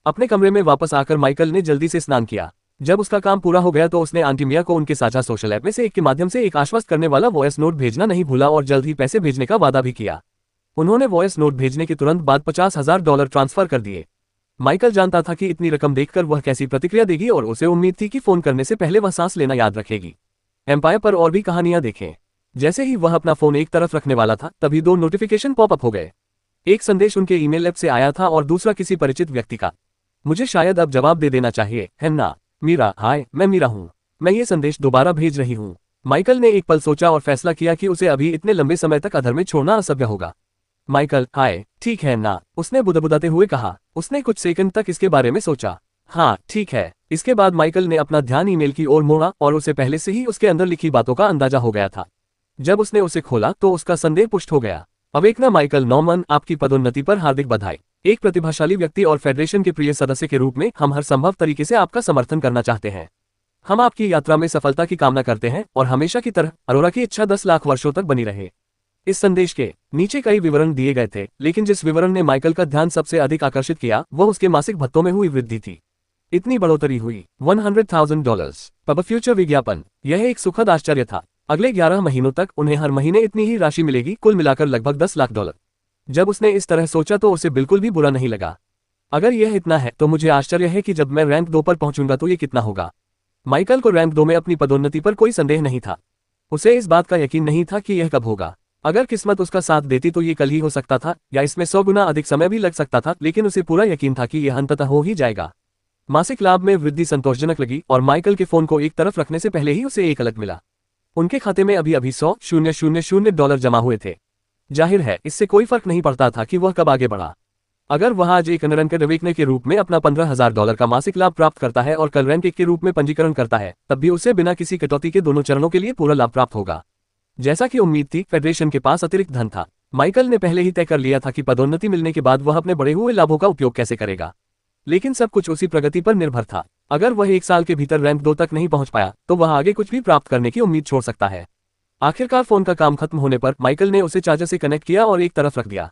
अपने कमरे में वापस आकर माइकल ने जल्दी से स्नान किया। जब उसका काम पूरा हो गया तो उसने आंटी मिया को उनके साझा सोशल ऐप में से एक के माध्यम से एक आश्वस्त करने वाला वॉयस नोट भेजना नहीं भूला और जल्द ही पैसे भेजने का वादा भी किया। उन्होंने वॉयस नोट भेजने के तुरंत बाद $50,000 ट्रांसफर कर दिए। माइकल जानता था कि इतनी रकम देखकर वह कैसी प्रतिक्रिया देगी और उसे उम्मीद थी कि फोन करने से पहले वह सांस लेना याद रखेगी। एम्पायर पर और भी कहानियां देखें। जैसे ही वह अपना फोन एक तरफ रखने वाला था तभी 2 नोटिफिकेशन पॉपअप हो गए। एक संदेश उनके ईमेल ऐप से आया था और दूसरा किसी परिचित व्यक्ति का। मुझे शायद अब जवाब दे देना चाहिए, है ना? मीरा, हाय, मैं मीरा हूँ। मैं ये संदेश दोबारा भेज रही हूँ। माइकल ने एक पल सोचा और फैसला किया कि उसे अभी इतने लंबे समय तक अधर में छोड़ना असभ्य होगा। माइकल, हाय, ठीक है ना? उसने बुदबुदाते हुए कहा। उसने कुछ सेकंड तक इसके बारे में सोचा। हाँ, ठीक है। इसके बाद माइकल ने अपना ध्यान ईमेल की ओर मोड़ा और उसे पहले से ही उसके अंदर लिखी बातों का अंदाजा हो गया था। जब उसने उसे खोला तो उसका संदेह पुष्ट हो गया। अवेकना माइकल नॉर्मन, आपकी पदोन्नति पर हार्दिक बधाई। एक प्रतिभाशाली व्यक्ति और फेडरेशन के प्रिय सदस्य के रूप में हम हर संभव तरीके से आपका समर्थन करना चाहते हैं। हम आपकी यात्रा में सफलता की कामना करते हैं और हमेशा की तरह अरोरा की इच्छा 10 लाख वर्षों तक बनी रहे। इस संदेश के नीचे कई विवरण दिए गए थे, लेकिन जिस विवरण ने माइकल का ध्यान सबसे अधिक आकर्षित किया वह उसके मासिक भत्तों में हुई वृद्धि थी। इतनी बढ़ोतरी हुई, $100,000 पब फ्यूचर विज्ञापन। यह एक सुखद आश्चर्य था। अगले 11 महीनों तक उन्हें हर महीने इतनी ही राशि मिलेगी, कुल मिलाकर लगभग $10 लाख। जब उसने इस तरह सोचा तो उसे बिल्कुल भी बुरा नहीं लगा। अगर यह इतना है तो मुझे आश्चर्य है कि जब मैं रैंक 2 पर पहुंचूंगा तो ये कितना होगा। माइकल को रैंक 2 में अपनी पदोन्नति पर कोई संदेह नहीं था। उसे इस बात का यकीन नहीं था कि यह कब होगा। अगर किस्मत उसका साथ देती तो ये कल ही हो सकता था या इसमें 100 गुना अधिक समय भी लग सकता था, लेकिन उसे पूरा यकीन था कि यह अंततः हो ही जाएगा। मासिक लाभ में वृद्धि संतोषजनक लगी और माइकल के फोन को एक तरफ रखने से पहले ही उसे एक अलग मिला। उनके खाते में अभी अभी $100,000 जमा हुए थे। जाहिर है इससे कोई फर्क नहीं पड़ता था कि वह कब आगे बढ़ा। अगर वह आज एक अनरंकर अवेकनर के रूप में अपना $15,000 का मासिक लाभ प्राप्त करता है और कल रैंक 1 के रूप में पंजीकरण करता है, तब भी उसे बिना किसी कटौती के दोनों चरणों के लिए पूरा लाभ प्राप्त होगा। जैसा कि उम्मीद थी, फेडरेशन के पास अतिरिक्त धन था। माइकल ने पहले ही तय कर लिया था कि पदोन्नति मिलने के बाद वह अपने बढ़े हुए लाभों का उपयोग कैसे करेगा। लेकिन सब कुछ उसी प्रगति पर निर्भर था। अगर वह 1 साल के भीतर रैंक 2 तक नहीं पहुंच पाया तो वह आगे कुछ भी प्राप्त करने की उम्मीद छोड़ सकता है। आखिरकार फोन का काम खत्म होने पर माइकल ने उसे चार्जर से कनेक्ट किया और एक तरफ रख दिया।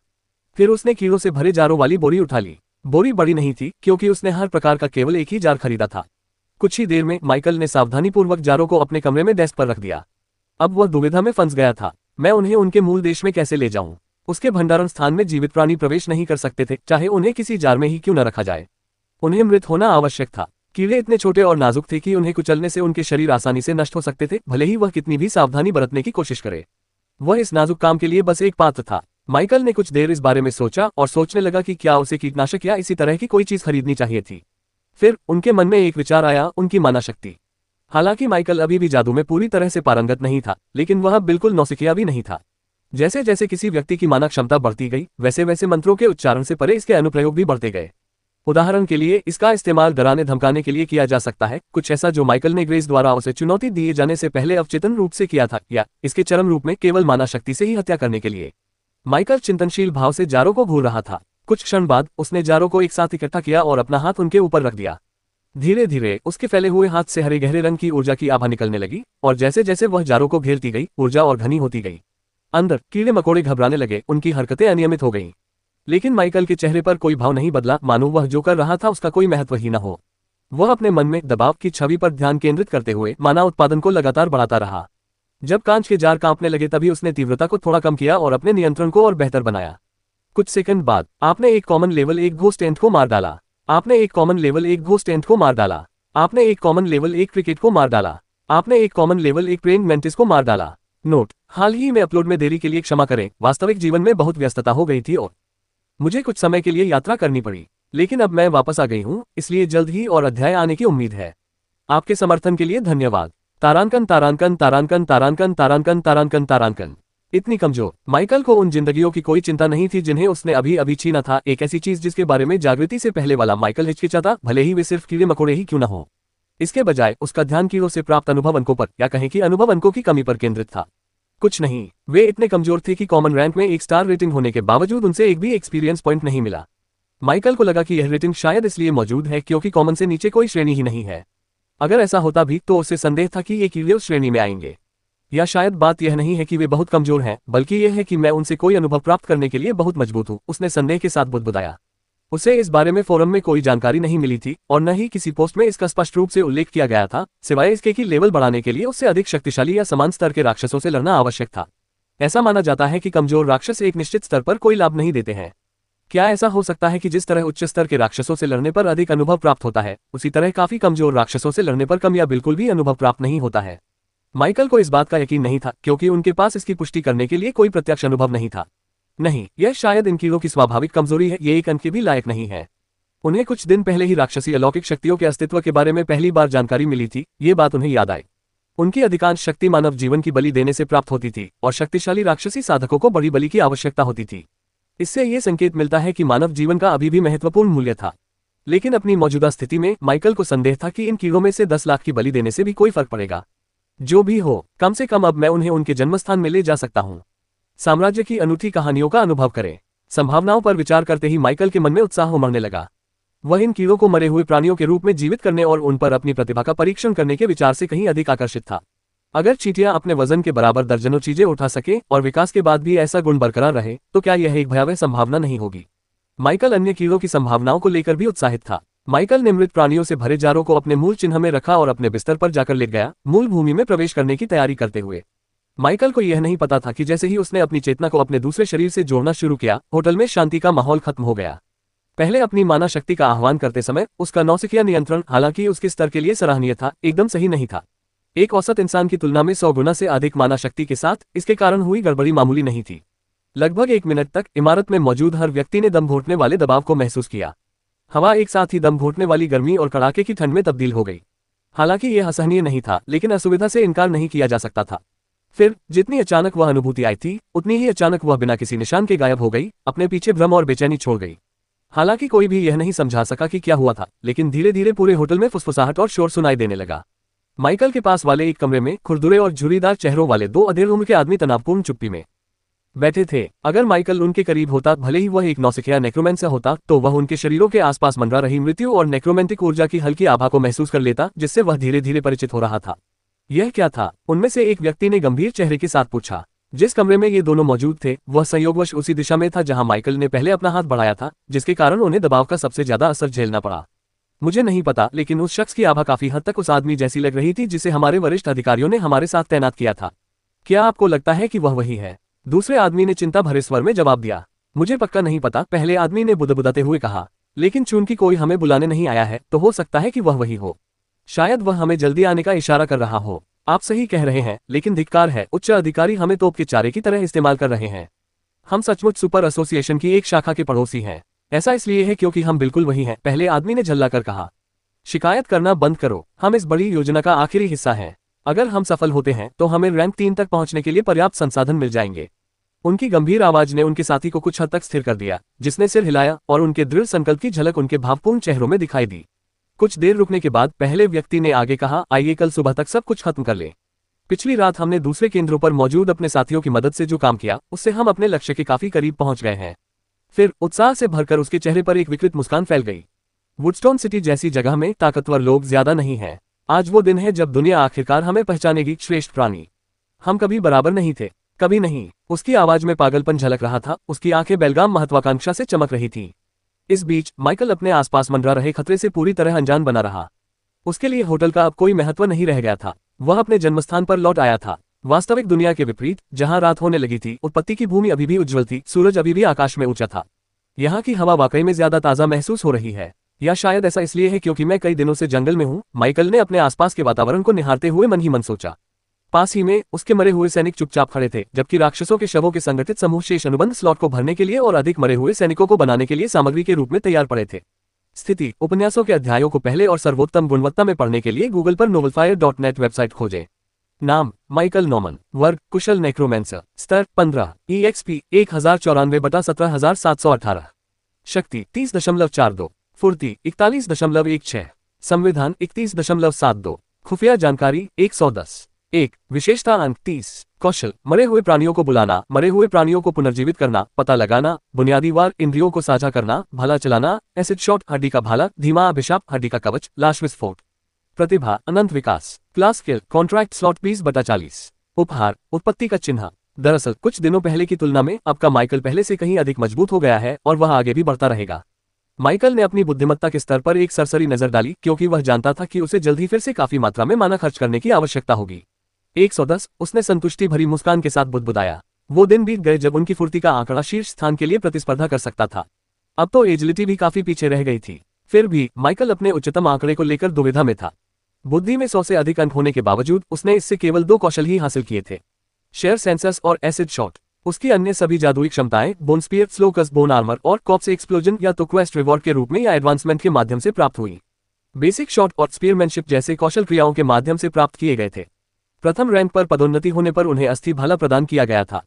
फिर उसने कीड़ों से भरे जारों वाली बोरी उठा ली। बोरी बड़ी नहीं थी क्योंकि उसने हर प्रकार का केवल एक ही जार खरीदा था। कुछ ही देर में माइकल ने सावधानीपूर्वक जारों को अपने कमरे में डेस्क पर रख दिया। अब वह दुविधा में फंस गया था। मैं उन्हें उनके मूल देश में कैसे ले जाऊं? उसके भंडारण स्थान में जीवित प्राणी प्रवेश नहीं कर सकते थे, चाहे उन्हें किसी जार में ही क्यों न रखा जाए। उन्हें मृत होना आवश्यक था। कीड़े इतने छोटे और नाजुक थे कि उन्हें कुचलने से उनके शरीर आसानी से नष्ट हो सकते थे, भले ही वह कितनी भी सावधानी बरतने की कोशिश करे। वह इस नाजुक काम के लिए बस एक पात्र था। माइकल ने कुछ देर इस बारे में सोचा और सोचने लगा कि क्या उसे कीटनाशक या इसी तरह की कोई चीज खरीदनी चाहिए थी। फिर उनके मन में एक विचार आया, उनकी माना शक्ति। हालांकि माइकल अभी भी जादू में पूरी तरह से पारंगत नहीं था, लेकिन वह बिल्कुल नौसिखिया भी नहीं था। जैसे जैसे किसी व्यक्ति की मानक क्षमता बढ़ती गई, वैसे वैसे मंत्रों के उच्चारण से परे इसके अनुप्रयोग भी बढ़ते गए। उदाहरण के लिए इसका इस्तेमाल डराने धमकाने के लिए किया जा सकता है, कुछ ऐसा जो माइकल ने ग्रेस द्वारा उसे चुनौती दिए जाने से पहले अवचेतन रूप से किया था, या इसके चरम रूप में केवल माना शक्ति से ही हत्या करने के लिए। माइकल चिंतनशील भाव से जारों को घूर रहा था। कुछ क्षण बाद उसने जारों को एक साथ इकट्ठा किया और अपना हाथ उनके ऊपर रख दिया। धीरे धीरे उसके फैले हुए हाथ से हरे गहरे रंग की ऊर्जा की आभा निकलने लगी और जैसे जैसे वह जारों को घेरती गई, ऊर्जा और घनी होती गई। अंदर कीड़े मकोड़े घबराने लगे, उनकी हरकतें अनियमित हो गईं। लेकिन माइकल के चेहरे पर कोई भाव नहीं बदला, मानो वह जो कर रहा था उसका कोई महत्व ही न हो। वह अपने मन में दबाव की छवि पर ध्यान केंद्रित करते हुए माना उत्पादन को लगातार बढ़ाता रहा। जब कांच के जार कांपने लगे तभी उसने तीव्रता को थोड़ा कम किया और अपने नियंत्रण को और बेहतर बनाया। कुछ सेकंड बाद आपने एक कॉमन लेवल 1 घोस्ट एंट को मार डाला। आपने एक कॉमन लेवल 1 घोस्ट एंट को मार डाला। आपने एक कॉमन लेवल 1 क्रिकेट को मार डाला। आपने एक कॉमन लेवल 1 प्रेइंग मेंटिस को मार डाला। नोट: हाल ही में अपलोड में देरी के लिए क्षमा करें, वास्तविक जीवन में बहुत व्यस्तता हो गई थी और मुझे कुछ समय के लिए यात्रा करनी पड़ी, लेकिन अब मैं वापस आ गई हूँ, इसलिए जल्द ही और अध्याय आने की उम्मीद है। आपके समर्थन के लिए धन्यवाद। तारांकन तारांकन तारांकन तारांकन तारांकन तारांकन तारांकन। इतनी कमजोर। माइकल को उन जिंदगियों की कोई चिंता नहीं थी जिन्हें उसने अभी अभी छीना था, एक ऐसी चीज जिसके बारे में जागृति से पहले वाला माइकल हिचकिचाता, भले ही वे सिर्फ कीड़े मकोड़े ही क्यों न हो। इसके बजाय उसका ध्यान कीड़ों से प्राप्त अनुभव अंकों पर, या कहें कि अनुभव अंकों की कमी पर केंद्रित था। कुछ नहीं, वे इतने कमजोर थे कि कॉमन रैंक में 1 स्टार रेटिंग होने के बावजूद उनसे एक भी एक्सपीरियंस पॉइंट नहीं मिला। माइकल को लगा कि यह रेटिंग शायद इसलिए मौजूद है क्योंकि कॉमन से नीचे कोई श्रेणी ही नहीं है। अगर ऐसा होता भी तो उसे संदेह था कि ये कीड़े उस श्रेणी में आएंगे। या शायद बात यह नहीं है कि वे बहुत कमजोर हैं, बल्कि यह है कि मैं उनसे कोई अनुभव प्राप्त करने के लिए बहुत मजबूत हूं, उसने संदेह के साथ बुदबुदाया। उसे इस बारे में फोरम में कोई जानकारी नहीं मिली थी और न ही किसी पोस्ट में इसका स्पष्ट रूप से उल्लेख किया गया था, सिवाय इसके कि लेवल बढ़ाने के लिए उससे अधिक शक्तिशाली या समान स्तर के राक्षसों से लड़ना आवश्यक था। ऐसा माना जाता है कि कमजोर राक्षस एक निश्चित स्तर पर कोई लाभ नहीं देते हैं। क्या ऐसा हो सकता है कि जिस तरह उच्च स्तर के राक्षसों से लड़ने पर अधिक अनुभव प्राप्त होता है, उसी तरह काफी कमजोर राक्षसों से लड़ने पर कम या बिल्कुल भी अनुभव प्राप्त नहीं होता है? माइकल को इस बात का यकीन नहीं था, क्योंकि उनके पास इसकी पुष्टि करने के लिए कोई प्रत्यक्ष अनुभव नहीं था। नहीं, यह शायद इन कीड़ों की स्वाभाविक कमजोरी है, ये एक अंक के भी लायक नहीं है। उन्हें कुछ दिन पहले ही राक्षसी अलौकिक शक्तियों के अस्तित्व के बारे में पहली बार जानकारी मिली थी, ये बात उन्हें याद आई। उनकी अधिकांश शक्ति मानव जीवन की बलि देने से प्राप्त होती थी, और शक्तिशाली राक्षसी साधकों को बड़ी बलि की आवश्यकता होती थी। इससे ये संकेत मिलता है कि मानव जीवन का अभी भी महत्वपूर्ण मूल्य था। लेकिन अपनी मौजूदा स्थिति में माइकल को संदेह था कि इन कीड़ों में से 10 लाख की बलि देने से भी कोई फर्क पड़ेगा। जो भी हो, कम से कम अब मैं उन्हें उनके जन्मस्थान में ले जा सकता हूँ। साम्राज्य की अनूठी कहानियों का अनुभव करें। संभावनाओं पर विचार करते ही माइकल के मन में उत्साह उमड़ने लगा। वह इन कीड़ों को मरे हुए प्राणियों के रूप में जीवित करने और उन पर अपनी प्रतिभा का परीक्षण करने के विचार से कहीं अधिक आकर्षित था। अगर चींटियां अपने वजन के बराबर दर्जनों चीजें उठा सके और विकास के बाद भी ऐसा गुण बरकरार रहे, तो क्या यह एक भयावह संभावना नहीं होगी? माइकल अन्य कीड़ों की संभावनाओं को लेकर भी उत्साहित था। माइकल ने मृत प्राणियों से भरे जारों को अपने मूल चिन्ह में रखा और अपने बिस्तर पर जाकर लेट गया, मूल भूमि में प्रवेश करने की तैयारी करते हुए। माइकल को यह नहीं पता था कि जैसे ही उसने अपनी चेतना को अपने दूसरे शरीर से जोड़ना शुरू किया, होटल में शांति का माहौल खत्म हो गया। पहले अपनी माना शक्ति का आह्वान करते समय उसका नौसिखिया नियंत्रण, हालांकि उसके स्तर के लिए सराहनीय था, एकदम सही नहीं था। एक औसत इंसान की तुलना में 100 गुना से अधिक माना शक्ति के साथ इसके कारण हुई गड़बड़ी मामूली नहीं थी। लगभग 1 मिनट तक इमारत में मौजूद हर व्यक्ति ने दम घोंटने वाले दबाव को महसूस किया। हवा एक साथ ही दम घोंटने वाली गर्मी और कड़ाके की ठंड में तब्दील हो गई। हालांकि यह असहनीय नहीं था, लेकिन असुविधा से इनकार नहीं किया जा सकता था। फिर जितनी अचानक वह अनुभूति आई थी, उतनी ही अचानक वह बिना किसी निशान के गायब हो गई, अपने पीछे भ्रम और बेचैनी छोड़ गई। हालांकि कोई भी यह नहीं समझा सका कि क्या हुआ था, लेकिन धीरे धीरे पूरे होटल में फुसफुसाहट और शोर सुनाई देने लगा। माइकल के पास वाले एक कमरे में खुरदुरे और झुर्रीदार चेहरों वाले 2 अधेड़ उम्र के आदमी तनावपूर्ण चुप्पी में बैठे थे। अगर माइकल उनके करीब होता, भले ही वह एक नौसिखिया नेक्रोमेंसर होता, तो वह उनके शरीरों के आसपास मंडरा रही मृत्यु और नेक्रोमेंटिक ऊर्जा की हल्की आभा को महसूस कर लेता, जिससे वह धीरे धीरे परिचित हो रहा था। यह क्या था? उनमें से एक व्यक्ति ने गंभीर चेहरे के साथ पूछा। जिस कमरे में ये दोनों मौजूद थे, वह संयोगवश उसी दिशा में था जहां माइकल ने पहले अपना हाथ बढ़ाया था, जिसके कारण उन्हें दबाव का सबसे ज्यादा असर झेलना पड़ा। मुझे नहीं पता, लेकिन उस शख्स की आभा काफी हद तक उस आदमी जैसी लग रही थी जिसे हमारे वरिष्ठ अधिकारियों ने हमारे साथ तैनात किया था। क्या आपको लगता है कि वह वही है? दूसरे आदमी ने चिंता भरे स्वर में जवाब दिया। मुझे पक्का नहीं पता, पहले आदमी ने बुदबुदाते हुए कहा। लेकिन चूंकि कोई हमें बुलाने नहीं आया है, तो हो सकता है कि वह वही हो। शायद वह हमें जल्दी आने का इशारा कर रहा हो। आप सही कह रहे हैं, लेकिन धिक्कार है, उच्च अधिकारी हमें तोप के चारे की तरह इस्तेमाल कर रहे हैं। हम सचमुच सुपर एसोसिएशन की एक शाखा के पड़ोसी हैं। ऐसा इसलिए है क्योंकि हम बिल्कुल वही हैं, पहले आदमी ने झल्लाकर कहा। शिकायत करना बंद करो, हम इस बड़ी योजना का आखिरी हिस्सा हैं। अगर हम सफल होते हैं तो हमें रैंक 3 तक पहुंचने के लिए पर्याप्त संसाधन मिल जाएंगे। उनकी गंभीर आवाज ने उनके साथी को कुछ हद तक स्थिर कर दिया, जिसने सिर हिलाया, और उनके दृढ़ संकल्प की झलक उनके भावपूर्ण चेहरों में दिखाई दी। कुछ देर रुकने के बाद पहले व्यक्ति ने आगे कहा, आइए कल सुबह तक सब कुछ खत्म कर लें। पिछली रात हमने दूसरे केंद्रों पर मौजूद अपने साथियों की मदद से जो काम किया, उससे हम अपने लक्ष्य के काफी करीब पहुंच गए हैं। फिर उत्साह से भरकर उसके चेहरे पर एक विकृत मुस्कान फैल गई। वुडस्टोन सिटी जैसी जगह में ताकतवर लोग ज्यादा नहीं हैं। आज वो दिन है जब दुनिया आखिरकार हमें पहचानेगी, श्रेष्ठ प्राणी। हम कभी बराबर नहीं थे, कभी नहीं। उसकी आवाज में पागलपन झलक रहा था, उसकी आंखें बेलगाम महत्वाकांक्षा से चमक रही थीं। इस बीच माइकल अपने आसपास मंडरा रहे खतरे से पूरी तरह अनजान बना रहा। उसके लिए होटल का अब कोई महत्व नहीं रह गया था। वह अपने जन्मस्थान पर लौट आया था, वास्तविक दुनिया के विपरीत, जहां रात होने लगी थी। उत्पत्ति की भूमि अभी भी उज्ज्वल थी, सूरज अभी भी आकाश में ऊंचा था। यहाँ की हवा वाकई में ज्यादा ताजा महसूस हो रही है, या शायद ऐसा इसलिए है क्योंकि मैं कई दिनों से जंगल में हूँ। माइकल ने अपने आसपास के वातावरण को निहारते हुए मन ही मन सोचा। पास ही में उसके मरे हुए सैनिक चुपचाप खड़े थे, जबकि राक्षसों के शवों के संगठित समूह शेष अनुबंध स्लॉट को भरने के लिए और अधिक मरे हुए सैनिकों को बनाने के लिए सामग्री के रूप में तैयार पड़े थे। स्थिति उपन्यासों के अध्यायों को पहले और सर्वोत्तम गुणवत्ता में पढ़ने के लिए गूगल पर novelfire.net वेबसाइट खोजें। नाम माइकल नॉमन। वर्ग कुशल नेक्रोमेंसर। स्तर 15। EXP 1094/17718। शक्ति 30.42। फुर्ती 41.16। संविधान 31.72। खुफिया जानकारी 110। 1 विशेषता अंक 30। कौशल मरे हुए प्राणियों को बुलाना, मरे हुए प्राणियों को पुनर्जीवित करना, पता लगाना, बुनियादी वार इंद्रियों को साझा करना, भाला चलाना, एसिड शॉट हड्डी का भाला, धीमा अभिशाप हड्डी का कवच, लाश विस्फोट। प्रतिभा अनंत विकास। Class skill contract slot 20/40। उपहार उत्पत्ति का चिन्ह। दरअसल कुछ दिनों पहले की तुलना में अब का माइकल पहले से कहीं अधिक मजबूत हो गया है, और वह आगे भी बढ़ता रहेगा। माइकल ने अपनी बुद्धिमत्ता के स्तर पर एक सरसरी नजर डाली, क्योंकि वह जानता था कि उसे जल्द ही फिर से काफी मात्रा में माना खर्च करने की आवश्यकता होगी। 110। उसने संतुष्टि भरी मुस्कान के साथ बुदबुदाया। वो दिन बीत गए जब उनकी फुर्ती का आंकड़ा शीर्ष स्थान के लिए प्रतिस्पर्धा कर सकता था। अब तो एजिलिटी भी काफी पीछे रह गई थी। फिर भी माइकल अपने उच्चतम आंकड़े को लेकर दुविधा में था। बुद्धि में 100 से अधिक अंक होने के बावजूद उसने इससे केवल 2 कौशल ही हासिल किए थे, शेयर सेंसस और एसिड शॉट। उसकी अन्य सभी जादुई क्षमताएं बोन स्पीयर, स्लोकस बोन आर्मर और कॉप्स एक्सप्लोजन या तो क्वेस्ट रिवॉर्ड के रूप में या एडवांसमेंट के माध्यम से प्राप्त हुई। बेसिक शॉट और स्पीयरमैनशिप जैसे कौशल क्रियाओं के माध्यम से प्राप्त किए गए थे। प्रथम रैंक पर पदोन्नति होने पर उन्हें अस्थि भाला प्रदान किया गया था।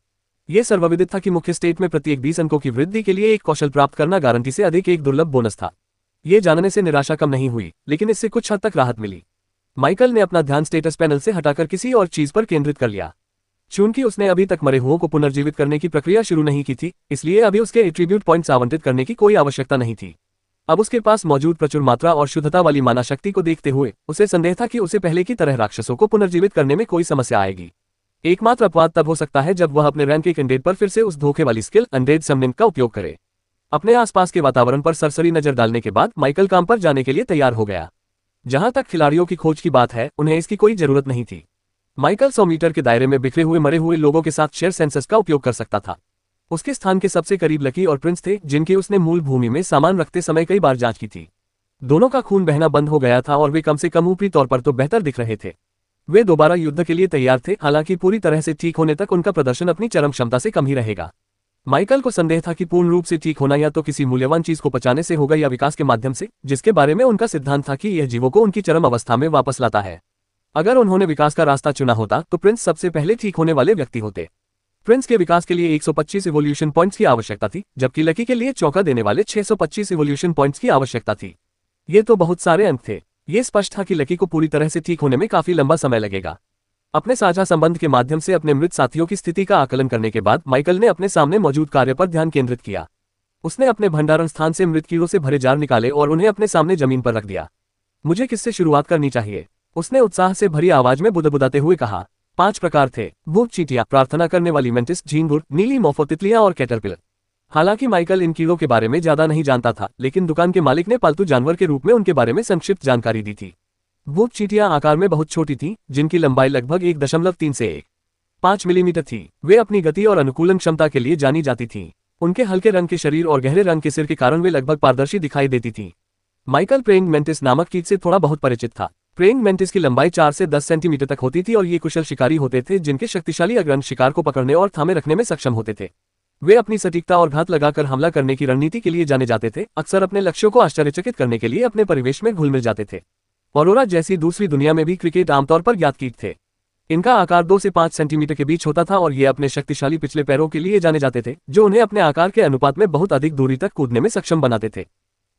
यह सर्वविदित था कि मुख्य स्टेट में प्रत्येक 20 अंकों की वृद्धि के लिए एक कौशल प्राप्त करना गारंटी से अधिक एक दुर्लभ बोनस था। ये जानने से निराशा कम नहीं हुई, लेकिन इससे कुछ हद तक राहत मिली। माइकल ने अपना ध्यान स्टेटस पैनल से हटाकर किसी और चीज पर केंद्रित कर लिया। चूंकि उसने अभी तक मरे हुओं को पुनर्जीवित करने की प्रक्रिया शुरू नहीं की थी, इसलिए अभी उसके एट्रीब्यूट पॉइंट्स आवंटित करने की कोई आवश्यकता नहीं थी। अब उसके पास मौजूद प्रचुर मात्रा और शुद्धता वाली माना शक्ति को देखते हुए उसे संदेह था कि उसे पहले की तरह राक्षसों को पुनर्जीवित करने में कोई समस्या आएगी। एकमात्र अपवाद तब हो सकता है जब वह अपने रैंक एक अनडेड पर फिर से उस धोखे वाली स्किल अनडेड समनिंग का उपयोग करे। अपने आसपास के वातावरण पर सरसरी नजर डालने के बाद माइकल काम पर जाने के लिए तैयार हो गया। जहां तक खिलाड़ियों की खोज की बात है, उन्हें इसकी कोई जरूरत नहीं थी। माइकल 100 मीटर के दायरे में बिखरे हुए मरे हुए लोगों के साथ शेयर सेंसस का उपयोग कर सकता था। उसके स्थान के सबसे करीब लकी और प्रिंस थे, जिनकी उसने मूल भूमि में सामान रखते समय कई बार जांच की थी। दोनों का खून बहना बंद हो गया था और वे कम से कम ऊपरी तौर पर तो बेहतर दिख रहे थे। वे दोबारा युद्ध के लिए तैयार थे, हालांकि पूरी तरह से ठीक होने तक उनका प्रदर्शन अपनी चरम क्षमता से कम ही रहेगा। माइकल को संदेह था कि पूर्ण रूप से ठीक होना या तो किसी मूल्यवान चीज को पचाने से होगा या विकास के माध्यम से, जिसके बारे में उनका सिद्धांत था कि यह जीवों को उनकी चरम अवस्था में वापस लाता है। अगर उन्होंने विकास का रास्ता चुना होता तो प्रिंस सबसे पहले ठीक होने वाले व्यक्ति होते। प्रिंस के विकास के लिए 125 इवोल्यूशन पॉइंट्स की आवश्यकता थी, जबकि लकी के लिए चौंका देने वाले 625 इवोल्यूशन पॉइंट्स की आवश्यकता थी। ये तो बहुत सारे अंक थे। ये स्पष्ट था कि लकी को पूरी तरह से ठीक होने में काफी लंबा समय लगेगा। अपने साझा संबंध के माध्यम से अपने मृत साथियों की स्थिति का आकलन करने के बाद माइकल ने अपने सामने मौजूद कार्य पर ध्यान केंद्रित किया। उसने अपने भंडारण स्थान से मृत कीड़ों से भरे जार निकाले और उन्हें अपने सामने जमीन पर रख दिया। मुझे किससे शुरुआत करनी चाहिए? उसने उत्साह से भरी आवाज में बुदबुदाते हुए कहा। 5 प्रकार थे: भूत चींटियां, प्रार्थना करने वाली मेंटिस, झींगुर, नीली मोफो तितलियां और कैटरपिलर। हालांकि माइकल इन कीड़ों के बारे में ज्यादा नहीं जानता था, लेकिन दुकान के मालिक ने पालतू जानवर के रूप में उनके बारे में संक्षिप्त जानकारी दी थी। भूत चींटियां आकार में बहुत छोटी थीं, जिनकी लंबाई लगभग 1.3 से 1.5 मिलीमीटर थी। वे अपनी गति और अनुकूलन क्षमता के लिए जानी जाती थीं। उनके हल्के रंग के शरीर और गहरे रंग के सिर के कारण वे लगभग पारदर्शी दिखाई देती थीं। माइकल प्रेइंग मेंटिस नामक कीट से थोड़ा बहुत परिचित था। प्रेइंग मेंटिस की लंबाई 4 से 10 सेंटीमीटर तक होती थी और ये कुशल शिकारी होते थे, जिनके शक्तिशाली अग्रंश शिकार को पकड़ने और थामे रखने में सक्षम होते थे। वे अपनी सटीकता और घात लगाकर हमला करने की रणनीति के लिए जाने जाते थे। अक्सर अपने लक्ष्यों को आश्चर्यचकित करने के लिए अपने परिवेश में घुल मिल जाते थे। ऑरोरा जैसी दूसरी दुनिया में भी क्रिकेट आमतौर पर ज्ञात कीट थे। इनका आकार 2 से 5 सेंटीमीटर के बीच होता था और ये अपने शक्तिशाली पिछले पैरों के लिए जाने जाते थे, जो उन्हें अपने आकार के अनुपात में बहुत अधिक दूरी तक कूदने में सक्षम बनाते थे।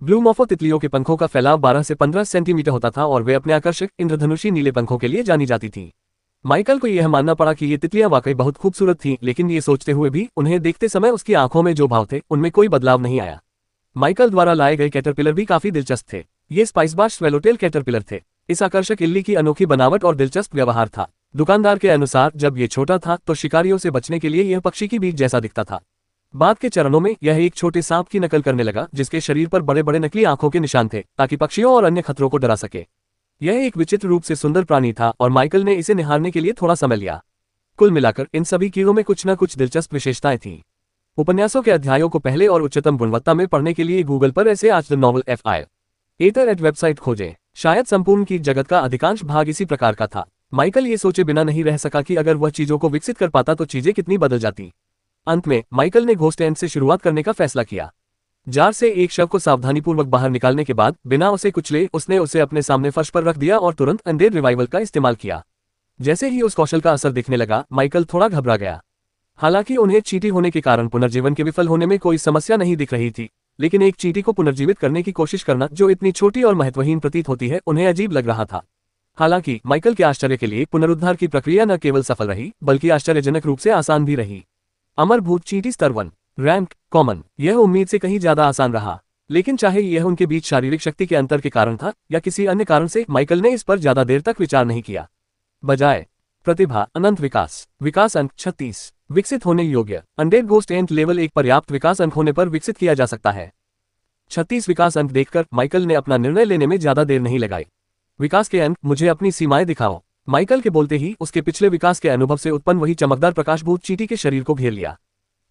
ब्लू मोफो तितलियों के पंखों का फैलाव 12 से 15 सेंटीमीटर होता था और वे अपने आकर्षक इंद्रधनुषी नीले पंखों के लिए जानी जाती थीं। माइकल को यह मानना पड़ा कि ये तितलियां वाकई बहुत खूबसूरत थीं, लेकिन ये सोचते हुए भी उन्हें देखते समय उसकी आंखों में जो भाव थे उनमें कोई बदलाव नहीं आया। माइकल द्वारा लाए गए कैटरपिलर भी काफी दिलचस्प थे। ये स्पाइसबाश स्वेलोटेल कैटरपिलर थे। इस आकर्षक इल्ली की अनोखी बनावट और दिलचस्प व्यवहार था। दुकानदार के अनुसार जब ये छोटा था तो शिकारियों से बचने के लिए यह पक्षी की बीक जैसा दिखता था। बाद के चरणों में यह एक छोटे सांप की नकल करने लगा, जिसके शरीर पर बड़े बड़े नकली आंखों के निशान थे, ताकि पक्षियों और अन्य खतरों को डरा सके। यह एक विचित्र रूप से सुंदर प्राणी था और माइकल ने इसे निहारने के लिए थोड़ा समय लिया। कुल मिलाकर इन सभी कीड़ों में कुछ न कुछ दिलचस्प विशेषताएं थीं। उपन्यासों के अध्यायों को पहले और उच्चतम गुणवत्ता में पढ़ने के लिए गूगल पर ऐसे आज द नॉवल FI वेबसाइट खोजें। शायद संपूर्ण कीट जगत का अधिकांश भाग इसी प्रकार का था। माइकल ये सोचे बिना नहीं रह सका कि अगर वह चीजों को विकसित कर पाता तो चीजें कितनी बदल जाती। अंत में माइकल ने घोस्ट एंड से शुरुआत करने का फैसला किया। जार से एक शव को सावधानीपूर्वक बाहर निकालने के बाद बिना उसे कुचले उसने उसे अपने सामने फर्श पर रख दिया और तुरंत अनडेड रिवाइवल का इस्तेमाल किया। जैसे ही उस कौशल का असर दिखने लगा, माइकल थोड़ा घबरा गया। हालांकि उन्हें चींटी होने के कारण पुनर्जीवन के विफल होने में कोई समस्या नहीं दिख रही थी, लेकिन एक चींटी को पुनर्जीवित करने की कोशिश करना, जो इतनी छोटी और महत्वहीन प्रतीत होती है, उन्हें अजीब लग रहा था। हालांकि माइकल के आश्चर्य के लिए पुनरुद्धार की प्रक्रिया न केवल सफल रही, बल्कि आश्चर्यजनक रूप से आसान भी रही। अमर भूत चींटी स्तर 1 रैंक कॉमन। यह उम्मीद से कहीं ज्यादा आसान रहा, लेकिन चाहे यह उनके बीच शारीरिक शक्ति के अंतर के कारण था या किसी अन्य कारण से, माइकल ने इस पर ज्यादा देर तक विचार नहीं किया। बजाय प्रतिभा अनंत विकास अंक 36 विकसित होने योग्य। अनडेड घोस्ट एंड लेवल 1 पर्याप्त विकास अंक होने पर विकसित किया जा सकता है। 36 विकास अंक देखकर माइकल ने अपना निर्णय लेने में ज्यादा देर नहीं लगाई। विकास के अंक, मुझे अपनी सीमाएं दिखाओ। माइकल के बोलते ही उसके पिछले विकास के अनुभव से उत्पन्न वही चमकदार प्रकाश भूत चींटी के शरीर को घेर लिया।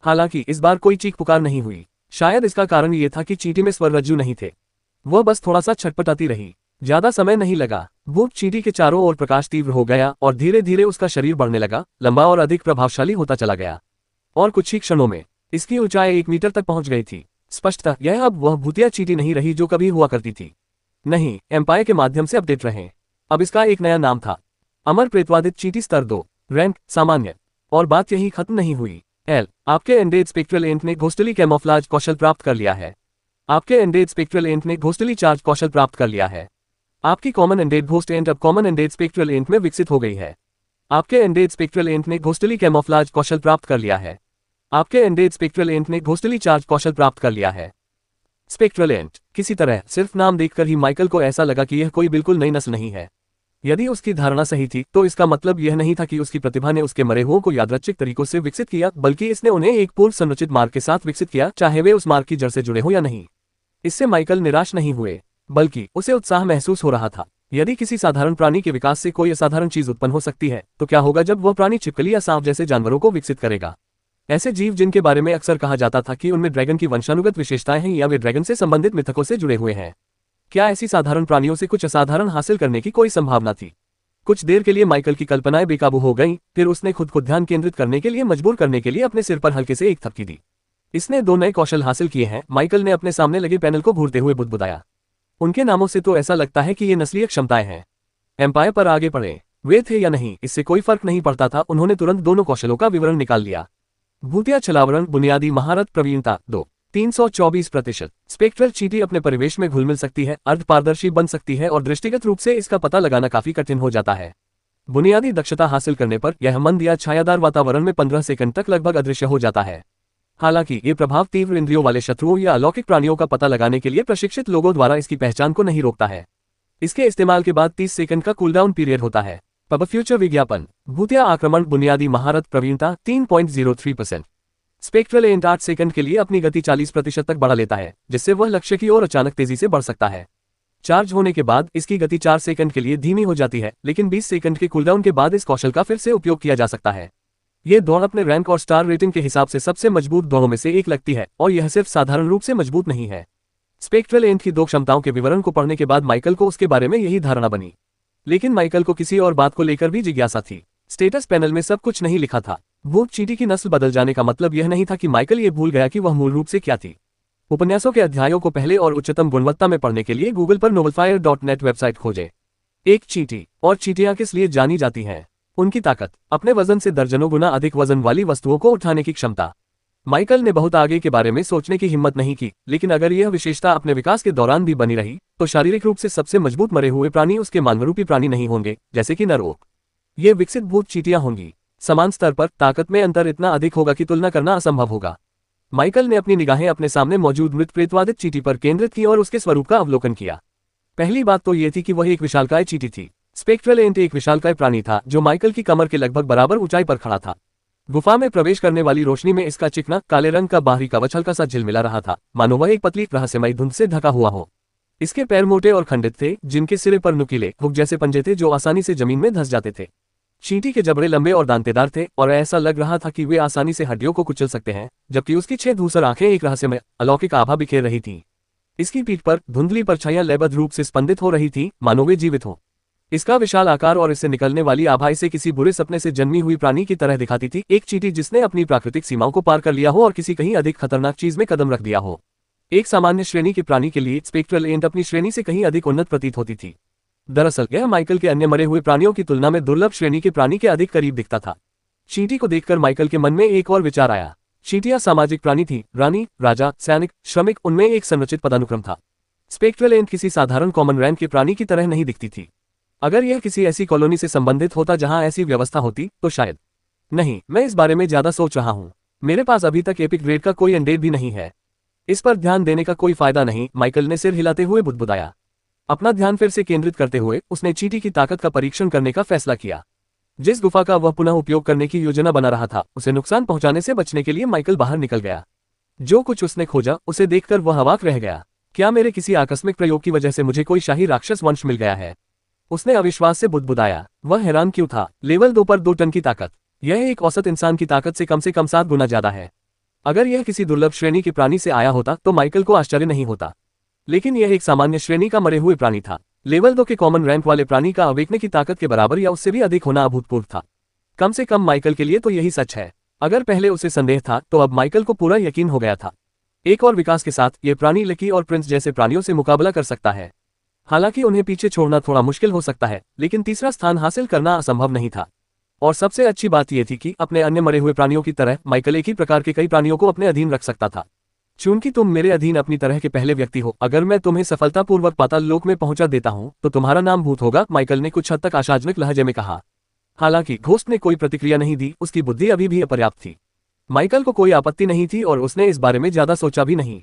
हालांकि इस बार कोई चीख पुकार नहीं हुई। शायद इसका कारण ये था कि चींटी में स्वररज्जु नहीं थे। वह बस थोड़ा सा छटपटाती रही। ज्यादा समय नहीं लगा, भूत चींटी के चारों ओर प्रकाश तीव्र हो गया और धीरे धीरे उसका शरीर बढ़ने लगा, लंबा और अधिक प्रभावशाली होता चला गया। और कुछ ही क्षणों में इसकी ऊंचाई 1 मीटर तक पहुंच गई थी। स्पष्टतः यह अब वह भूतिया चींटी नहीं रही जो कभी हुआ करती थी। नहीं, एम्पायर के माध्यम से अपडेट रहे। अब इसका एक नया नाम था, अमर प्रेतवादित चींटी स्तर 2, रैंक सामान्य। और बात यही खत्म नहीं हुई। आपके एंडेड स्पेक्ट्रल एंट ने घोस्टली कैमोफ्लाज कौशल प्राप्त कर लिया है। आपके एंडेड स्पेक्ट्रल एंट ने घोस्टली चार्ज कौशल प्राप्त कर लिया है। आपकी कॉमन एंडेड घोस्ट एंट अब कॉमन एंडेड स्पेक्ट्रल एंट में विकसित हो गई है। आपके एंडेड स्पेक्ट्रल एंट ने घोस्टली कैमोफ्लाज कौशल प्राप्त कर लिया है। आपके एंडेड स्पेक्ट्रल एंट ने घोस्टली चार्ज कौशल प्राप्त कर लिया है। स्पेक्ट्रल एंट। किसी तरह सिर्फ नाम देखकर ही माइकल को ऐसा लगा कि यह कोई बिल्कुल नई नस्ल नहीं है। यदि उसकी धारणा सही थी तो इसका मतलब यह नहीं था कि उसकी प्रतिभा ने उसके मरे हुओं को यादृच्छिक तरीकों से विकसित किया, बल्कि इसने उन्हें एक पूर्व संरचित मार्ग के साथ विकसित किया, चाहे वे उस मार्ग की जड़ से जुड़े हो या नहीं। इससे माइकल निराश नहीं हुए, बल्कि उसे उत्साह महसूस हो रहा था। यदि किसी साधारण प्राणी के विकास से कोई असाधारण चीज उत्पन्न हो सकती है, तो क्या होगा जब वह प्राणी छिपकली या सांप जैसे जानवरों को विकसित करेगा। ऐसे जीव जिनके बारे में अक्सर कहा जाता था कि उनमें ड्रैगन की वंशानुगत विशेषताएं हैं या वे ड्रैगन से संबंधित मिथकों से जुड़े हुए हैं। क्या ऐसी साधारण प्राणियों से कुछ असाधारण हासिल करने की कोई संभावना थी? कुछ देर के लिए माइकल की कल्पनाएं बेकाबू हो गईं, फिर उसने खुद को ध्यान केंद्रित करने के लिए मजबूर करने के लिए अपने सिर पर हल्के से एक थपकी दी। इसने 2 नए कौशल हासिल किए हैं, माइकल ने अपने सामने लगे पैनल को घूरते हुए बुदबुदाया। उनके नामों से तो ऐसा लगता है कि ये नस्लीय क्षमताएं हैं। एम्पायर पर आगे बढ़े। वे थे या नहीं, इससे कोई फर्क नहीं पड़ता था। उन्होंने तुरंत दोनों कौशलों का विवरण निकाल लिया। भूतिया छलावरण बुनियादी महारत प्रवीणता 2, 324%। स्पेक्ट्रल चींटी अपने परिवेश में घुल मिल सकती है, अर्धपारदर्शी बन सकती है और दृष्टिगत रूप से इसका पता लगाना काफी कठिन हो जाता है। बुनियादी दक्षता हासिल करने पर यह मंद या छायादार वातावरण में 15 सेकंड तक लगभग अदृश्य हो जाता है। हालांकि ये प्रभाव तीव्र इंद्रियों वाले शत्रुओं या अलौकिक प्राणियों का पता लगाने के लिए प्रशिक्षित लोगों द्वारा इसकी पहचान को नहीं रोकता है। इसके इस्तेमाल के बाद 30 सेकंड का कूलडाउन पीरियड होता है। पब फ्यूचर विज्ञापन। भूतिया आक्रमण बुनियादी महारत प्रवीणता 3.03%। स्पेक्ट्रल एंट 8 सेकंड के लिए अपनी गति 40% तक बढ़ा लेता है, जिससे वह लक्ष्य की ओर अचानक तेजी से बढ़ सकता है। चार्ज होने के बाद इसकी गति 4 सेकंड के लिए धीमी हो जाती है, लेकिन 20 सेकंड के कूलडाउन के बाद इस कौशल का फिर से उपयोग किया जा सकता है। ये दौड़ अपने रैंक और स्टार रेटिंग के हिसाब से सबसे मजबूत दौड़ों में से एक लगती है, और यह सिर्फ साधारण रूप से मजबूत नहीं है। स्पेक्ट्रल एंट की 2 क्षमताओं के विवरण को पढ़ने के बाद माइकल को उसके बारे में यही धारणा बनी। लेकिन माइकल को किसी और बात को लेकर भी जिज्ञासा थी। स्टेटस पैनल में सब कुछ नहीं लिखा था। भूत चींटी की नस्ल बदल जाने का मतलब यह नहीं था कि माइकल ये भूल गया कि वह मूल रूप से क्या थी। उपन्यासों के अध्यायों को पहले और उच्चतम गुणवत्ता में पढ़ने के लिए गूगल पर novelfire.net वेबसाइट खोजें। एक चींटी। और चींटियां किस लिए जानी जाती हैं? उनकी ताकत, अपने वजन से दर्जनों गुना अधिक वजन वाली वस्तुओं को उठाने की क्षमता। माइकल ने बहुत आगे के बारे में सोचने की हिम्मत नहीं की, लेकिन अगर यह विशेषता अपने विकास के दौरान भी बनी रही, तो शारीरिक रूप से सबसे मजबूत मरे हुए प्राणी उसके मानवरूपी प्राणी नहीं होंगे, जैसे कि नर ओक। ये विकसित भूत चींटियां होंगी। समान स्तर पर ताकत में अंतर इतना अधिक होगा कि तुलना करना असंभव होगा। माइकल ने अपनी निगाहें अपने सामने मौजूद मृत प्रेतवादित चींटी पर केंद्रित की और उसके स्वरूप का अवलोकन किया। पहली बात तो यह थी कि वह एक विशालकाय चींटी थी। स्पेक्ट्रल एंट एक विशालकाय प्राणी था जो माइकल की कमर के लगभग बराबर ऊंचाई पर खड़ा था। गुफा में प्रवेश करने वाली रोशनी में इसका चिकना काले रंग का बाहरी कवच हल्का सा झिलमिला रहा था, मानो वह एक पतली रहस्यमयी धुंध से ढका हुआ हो। इसके पैर मोटे और खंडित थे, जिनके सिरे पर नुकीले हुक जैसे पंजे थे जो आसानी से जमीन में धंस जाते थे। चींटी के जबड़े लंबे और दांतेदार थे और ऐसा लग रहा था कि वे आसानी से हड्डियों को कुचल सकते हैं, जबकि उसकी 6 धूसर आंखें एक रहस्यमय अलौकिक आभा बिखेर रही थीं। इसकी पीठ पर धुंधली परछाइयां लयबद्ध रूप से स्पंदित हो रही थीं, मानो वे जीवित हों। इसका विशाल आकार और इससे निकलने वाली आभा इसे किसी बुरे सपने से जन्मी हुई प्राणी की तरह दिखाती थी, एक चींटी जिसने अपनी प्राकृतिक सीमाओं को पार कर लिया हो और किसी कहीं अधिक खतरनाक चीज में कदम रख दिया हो। एक सामान्य श्रेणी के प्राणी के लिए स्पेक्ट्रल एंट अपनी श्रेणी से कहीं अधिक उन्नत प्रतीत होती थी। दरअसल यह माइकल के अन्य मरे हुए प्राणियों की तुलना में दुर्लभ श्रेणी के प्राणी के अधिक करीब दिखता था। चींटी को देखकर माइकल के मन में एक और विचार आया। चींटियां सामाजिक प्राणी थी, रानी, राजा, सैनिक, श्रमिक, उनमें एक संरचित पदानुक्रम था। स्पेक्ट्रल एंट किसी साधारण कॉमन रैंक के प्राणी की तरह नहीं दिखती थी। अगर यह किसी ऐसी कॉलोनी से संबंधित होता जहां ऐसी व्यवस्था होती तो शायद। नहीं, मैं इस बारे में ज्यादा सोच रहा हूं। मेरे पास अभी तक एपिक ग्रेड का कोई एंडेड भी नहीं है। इस पर ध्यान देने का कोई फायदा नहीं, माइकल ने सिर हिलाते हुए बुदबुदाया। अपना ध्यान फिर से केंद्रित करते हुए उसने चींटी की ताकत का परीक्षण करने का फैसला किया। जिस गुफा का वह पुनः उपयोग करने की योजना बना रहा था, उसे नुकसान पहुंचाने से बचने के लिए माइकल बाहर निकल गया। जो कुछ उसने खोजा उसे देखकर वह अवाक रह गया। क्या मेरे किसी आकस्मिक प्रयोग की वजह से मुझे कोई शाही राक्षस वंश मिल गया है? उसने अविश्वास से बुदबुदाया। वह हैरान क्यों था? लेवल 2 पर 2 टन की ताकत, यह एक औसत इंसान की ताकत से कम 7 गुना ज्यादा है। अगर यह किसी दुर्लभ श्रेणी के प्राणी से आया होता तो माइकल को आश्चर्य नहीं होता, लेकिन यह एक सामान्य श्रेणी का मरे हुए प्राणी था। लेवल 2 के कॉमन रैंक वाले प्राणी का अवेकने की ताकत के बराबर या उससे भी अधिक होना अभूतपूर्व था। कम से कम माइकल के लिए तो यही सच है। अगर पहले उसे संदेह था तो अब माइकल को पूरा यकीन हो गया था। एक और विकास के साथ ये प्राणी लकी और प्रिंस जैसे प्राणियों से मुकाबला कर सकता है। हालांकि उन्हें पीछे छोड़ना थोड़ा मुश्किल हो सकता है, लेकिन तीसरा स्थान हासिल करना असंभव नहीं था। और सबसे अच्छी बात यह थी कि अपने अन्य मरे हुए प्राणियों की तरह माइकल एक ही प्रकार के कई प्राणियों को अपने अधीन रख सकता था। चूंकि तुम मेरे अधीन अपनी तरह के पहले व्यक्ति हो, अगर मैं तुम्हें सफलतापूर्वक पाताल लोक में पहुंचा देता हूं तो तुम्हारा नाम भूत होगा, माइकल ने कुछ हद तक आशाजनक लहजे में कहा। हालांकि घोस्ट ने कोई प्रतिक्रिया नहीं दी, उसकी बुद्धि अभी भी अपर्याप्त थी। माइकल को कोई आपत्ति नहीं थी और उसने इस बारे में ज्यादा सोचा भी नहीं।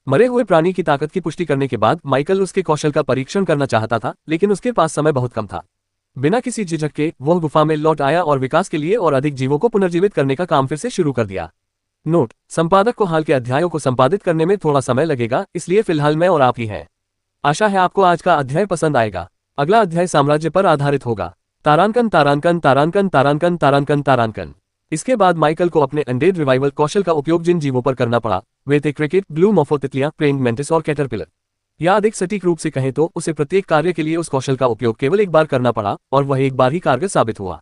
मरे हुए प्राणी की ताकत की पुष्टि करने के बाद माइकल उसके कौशल का परीक्षण करना चाहता था, लेकिन उसके पास समय बहुत कम था। बिना किसी झिझक के वह गुफा में लौट आया और विकास के लिए और अधिक जीवों को पुनर्जीवित करने का काम फिर से शुरू कर दिया। नोट: संपादक को हाल के अध्यायों को संपादित करने में थोड़ा समय लगेगा, इसलिए फिलहाल मैं और आप ही हैं। आशा है आपको आज का अध्याय पसंद आएगा। अगला अध्याय साम्राज्य पर आधारित होगा। तारांकन तारांकन तारांकन तारांकन तारांकन तारांकन। इसके बाद माइकल को अपने अनडेड रिवाइवल कौशल का उपयोग जिन जीवों पर करना पड़ा वे थे क्रिकेट, ब्लू मोफो तितलियां, प्रेइंग मेंटिस और कैटरपिलर। या अधिक सटीक रूप से कहें तो उसे प्रत्येक कार्य के लिए उस कौशल का उपयोग केवल एक बार करना पड़ा और वह एक बार ही कारगर साबित हुआ।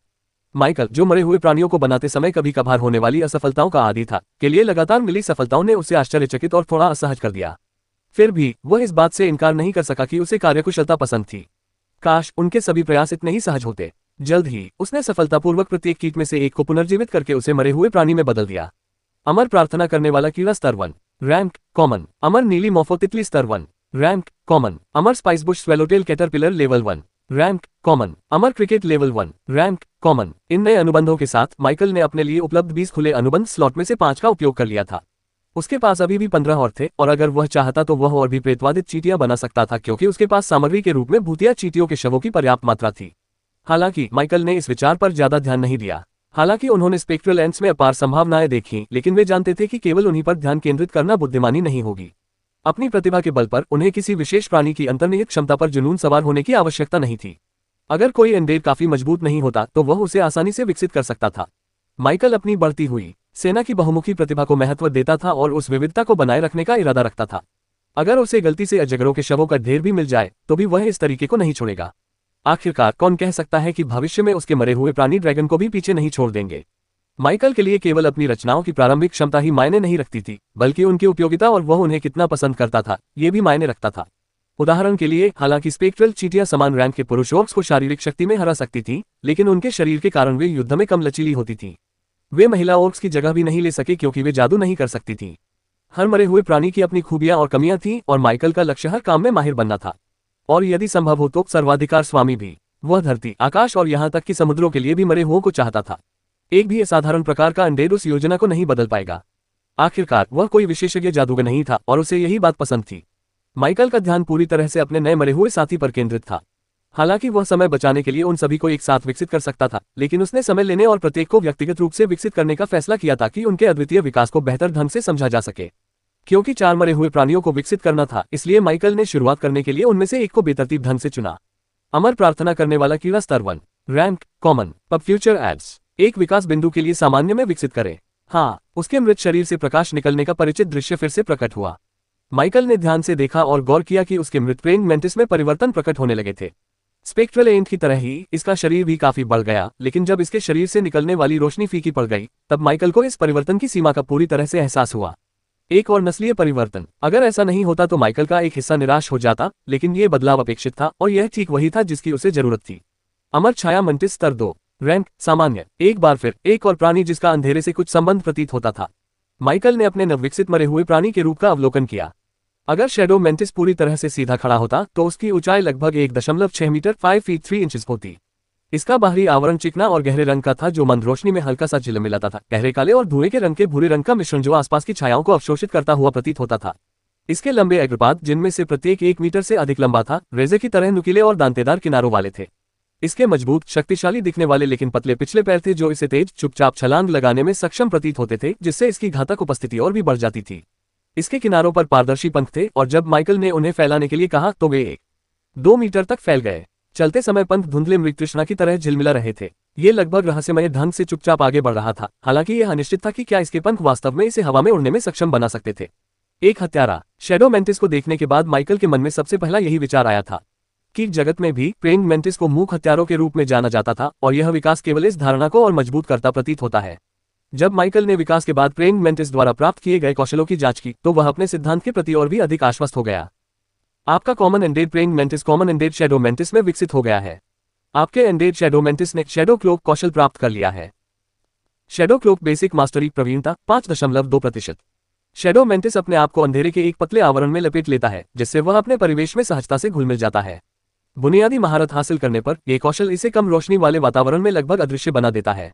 माइकल, जो मरे हुए प्राणियों को बनाते समय कभी कभार होने वाली असफलताओं का आदी था, के लिए लगातार मिली सफलताओं ने उसे आश्चर्यचकित और थोड़ा असहज कर दिया। फिर भी वह इस बात से इनकार नहीं कर सका कि उसे कार्यकुशलता पसंद थी। काश उनके सभी प्रयास इतने ही सहज होते। जल्द ही उसने सफलतापूर्वक प्रत्येक कीट में से एक को पुनर्जीवित करके उसे मरे हुए प्राणी में बदल दिया। अमर प्रार्थना करने वाला कीड़ा स्तर 1, रैंक कॉमन। अमर नीली मोफो तितली स्तर 1, रैंक कॉमन। अमर spice bush swallowtail caterpillar level 1, rank common. अमर क्रिकेट लेवल 1, रैंक कॉमन। इन नए अनुबंधों के साथ माइकल ने अपने लिए उपलब्ध 20 खुले अनुबंध स्लॉट में से 5 का उपयोग कर लिया था। उसके पास अभी भी 15 और थे, और अगर वह चाहता तो वह और भी प्रेतवादित चींटियां बना सकता था, क्योंकि उसके पास सामग्री के रूप में भूतिया चींटियों के शवों की पर्याप्त मात्रा थी। हालांकि माइकल ने इस विचार पर ज्यादा ध्यान नहीं दिया। हालांकि उन्होंने स्पेक्ट्रल एंट्स में अपार संभावनाएं देखीं, लेकिन वे जानते थे कि केवल उन्हीं पर ध्यान केंद्रित करना बुद्धिमानी नहीं होगी। अपनी प्रतिभा के बल पर उन्हें किसी विशेष प्राणी की अंतर्निहित क्षमता पर जुनून सवार होने की आवश्यकता नहीं थी। अगर कोई एंडेड काफी मजबूत नहीं होता तो वह उसे आसानी से विकसित कर सकता था। माइकल अपनी बढ़ती हुई सेना की बहुमुखी प्रतिभा को महत्व देता था और उस विविधता को बनाए रखने का इरादा रखता था। अगर उसे गलती से अजगरों के शवों का ढेर भी मिल जाए तो भी वह इस तरीके को नहीं छोड़ेगा। आखिरकार कौन कह सकता है कि भविष्य में उसके मरे हुए प्राणी ड्रैगन को भी पीछे नहीं छोड़ देंगे। माइकल के लिए केवल अपनी रचनाओं की प्रारंभिक क्षमता ही मायने नहीं रखती थी, बल्कि उनकी उपयोगिता और वह उन्हें कितना पसंद करता था ये भी मायने रखता था। उदाहरण के लिए, हालांकि स्पेक्ट्रल चींटियां समान रैंक के पुरुष ऑर्क्स को शारीरिक शक्ति में हरा सकती थी, लेकिन उनके शरीर के कारण वे युद्ध में कम लचीली होती थीं। वे महिला ऑर्क्स की जगह भी नहीं ले सके क्योंकि वे जादू नहीं कर सकती थीं। हर मरे हुए प्राणी की अपनी खूबियां और कमियां थीं और माइकल का लक्ष्य हर काम में माहिर बनना था, और यदि संभव हो तो सर्वाधिकार स्वामी भी। वह धरती, आकाश और यहां तक कि समुद्रों के लिए भी मरे हुओं को चाहता था। एक भी असाधारण प्रकार का अंडेड उस योजना को नहीं बदल पाएगा। आखिरकार वह कोई विशेषज्ञ जादूगर नहीं था और उसे यही बात पसंद थी। माइकल का ध्यान पूरी तरह से अपने नए मरे हुए साथी पर केंद्रित था। हालांकि वह समय बचाने के लिए उन सभी को एक साथ विकसित कर सकता था, लेकिन उसने समय लेने और प्रत्येक को व्यक्तिगत रूप से विकसित करने का फैसला किया ताकि उनके अद्वितीय विकास को बेहतर ढंग से समझा जा सके। क्योंकि 4 मरे हुए प्राणियों को विकसित करना था, इसलिए माइकल ने शुरुआत करने के लिए उनमें से एक को बेतरतीब ढंग से चुना। अमर प्रार्थना करने वाला कीड़ा स्तर 1, रैंक कॉमन। पब फ्यूचर एड्स एक विकास बिंदु के लिए सामान्य में विकसित करें। हाँ, उसके मृत शरीर से प्रकाश निकलने का परिचित दृश्य फिर से प्रकट हुआ। माइकल ने ध्यान से देखा और गौर किया कि उसके मृत प्रेइंग मेंटिस में परिवर्तन प्रकट होने लगे थे। स्पेक्ट्रल एंट की तरह ही इसका शरीर भी काफी बढ़ गया, लेकिन जब इसके शरीर से निकलने वाली रोशनी फीकी पड़ गई तब माइकल को इस परिवर्तन की सीमा का पूरी तरह से एहसास हुआ। एक और नस्लीय परिवर्तन। अगर ऐसा नहीं होता तो माइकल का एक हिस्सा निराश हो जाता, लेकिन यह बदलाव अपेक्षित था और यह ठीक वही था जिसकी उसे जरूरत थी। अमर छाया मंटिस स्तर 2, रैंक सामान्य। एक बार फिर एक और प्राणी जिसका अंधेरे से कुछ संबंध प्रतीत होता था। माइकल ने अपने नवविकसित मरे हुए प्राणी के रूप का अवलोकन किया। अगर शैडो मेंटिस पूरी तरह से सीधा खड़ा होता तो उसकी ऊंचाई लगभग 1.6 मीटर 5 फीट 3 इंचेस होती। इसका बाहरी आवरण चिकना और गहरे रंग का था जो मंद रोशनी में हल्का सा झिलमिलाता था। गहरे काले और धुएं के रंग के भूरे रंग का मिश्रण जो आसपास की छायाओं को अवशोषित करता हुआ प्रतीत होता था। इसके लंबे अग्रपाद, जिनमें से प्रत्येक 1 मीटर से अधिक लंबा था, रेजे की तरह नुकीले और दांतेदार किनारों वाले थे। इसके मजबूत, शक्तिशाली दिखने वाले लेकिन पतले पिछले पैर थे जो इसे तेज, चुपचाप छलांग लगाने में सक्षम प्रतीत होते थे, जिससे इसकी घातक उपस्थिति और भी बढ़ जाती थी। इसके किनारों पर पारदर्शी पंख थे और जब माइकल ने उन्हें फैलाने के लिए कहा तो वे 1-2 मीटर तक फैल गए। चलते समय पंख धुंधले मृगतृष्णा की तरह झिलमिला रहे थे। ये लगभग रहस्यमय ढंग से चुपचाप आगे बढ़ रहा था, हालांकि यह अनिश्चित था कि क्या इसके पंख वास्तव में इसे हवा में उड़ने में सक्षम बना सकते थे। एक हत्यारा। शैडो मेंटिस को देखने के बाद माइकल के मन में सबसे पहला यही विचार आया था। कीट जगत में भी प्रेइंग मेंटिस को मूक हत्यारों के रूप में जाना जाता था और यह विकास केवल इस धारणा को और मजबूत करता प्रतीत होता है। जब माइकल ने विकास के बाद प्रेइंग मेंटिस द्वारा प्राप्त किए गए कौशलों की जांच की तो वह अपने सिद्धांत के प्रति और भी अधिक आश्वस्त हो गया। आपका common ended praying mantis common ended shadow mantis में विकसित हो गया है। आपके एंडेड शैडो मेंटिस ने शैडो क्लोक कौशल प्राप्त कर लिया है। शैडो क्लोक बेसिक मास्टरी प्रवीणता 5.2%। शैडो मेंटिस अपने आप को अंधेरे के एक पतले आवरण में लपेट लेता है, जिससे वह अपने परिवेश में सहजता से घुल मिल जाता है। बुनियादी महारत हासिल करने पर यह कौशल इसे कम रोशनी वाले वातावरण में लगभग अदृश्य बना देता है।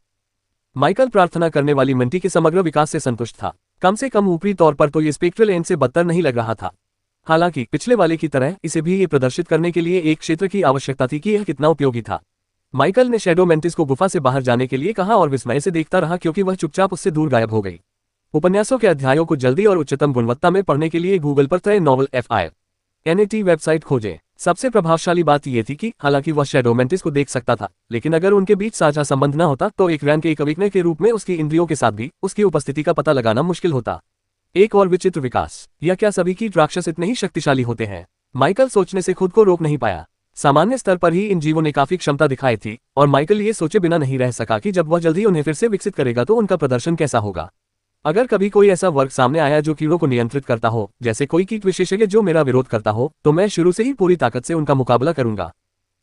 माइकल प्रार्थना करने वाली मंटी के समग्र विकास से संतुष्ट था। कम से कम ऊपरी तौर पर तो ये स्पेक्ट्रल एंड से बदतर नहीं लग रहा था। हालांकि पिछले वाले की तरह इसे भी ये प्रदर्शित करने के लिए एक क्षेत्र की आवश्यकता थी कि यह कितना उपयोगी था। माइकल ने शैडो मेंटिस को गुफा से बाहर जाने के लिए कहा और विस्मय से देखता रहा क्योंकि वह चुपचाप उससे दूर गायब हो गई। उपन्यासों के अध्यायों को जल्दी और उच्चतम गुणवत्ता में पढ़ने के लिए गूगल पर तय नॉवल FINAT वेबसाइट खोजें। सबसे प्रभावशाली बात यह थी कि हालांकि वह शैडो मेंटिस को देख सकता था, लेकिन अगर उनके बीच साझा संबंध न होता तो एक रैन के एक अविकने के रूप में उसकी इंद्रियों के साथ भी उसकी उपस्थिति का पता लगाना मुश्किल होता। एक और विचित्र विकास। या क्या सभी कीट राक्षस इतने ही शक्तिशाली होते हैं? माइकल सोचने से खुद को रोक नहीं पाया। सामान्य स्तर पर ही इन जीवों ने काफी क्षमता दिखाई थी और माइकल ये सोचे बिना नहीं रह सका कि जब वह जल्दी उन्हें फिर से विकसित करेगा तो उनका प्रदर्शन कैसा होगा। अगर कभी कोई ऐसा वर्ग सामने आया जो कीड़ों को नियंत्रित करता हो, जैसे कोई कीट विशेषज्ञ जो मेरा विरोध करता हो, तो मैं शुरू से ही पूरी ताकत से उनका मुकाबला करूंगा।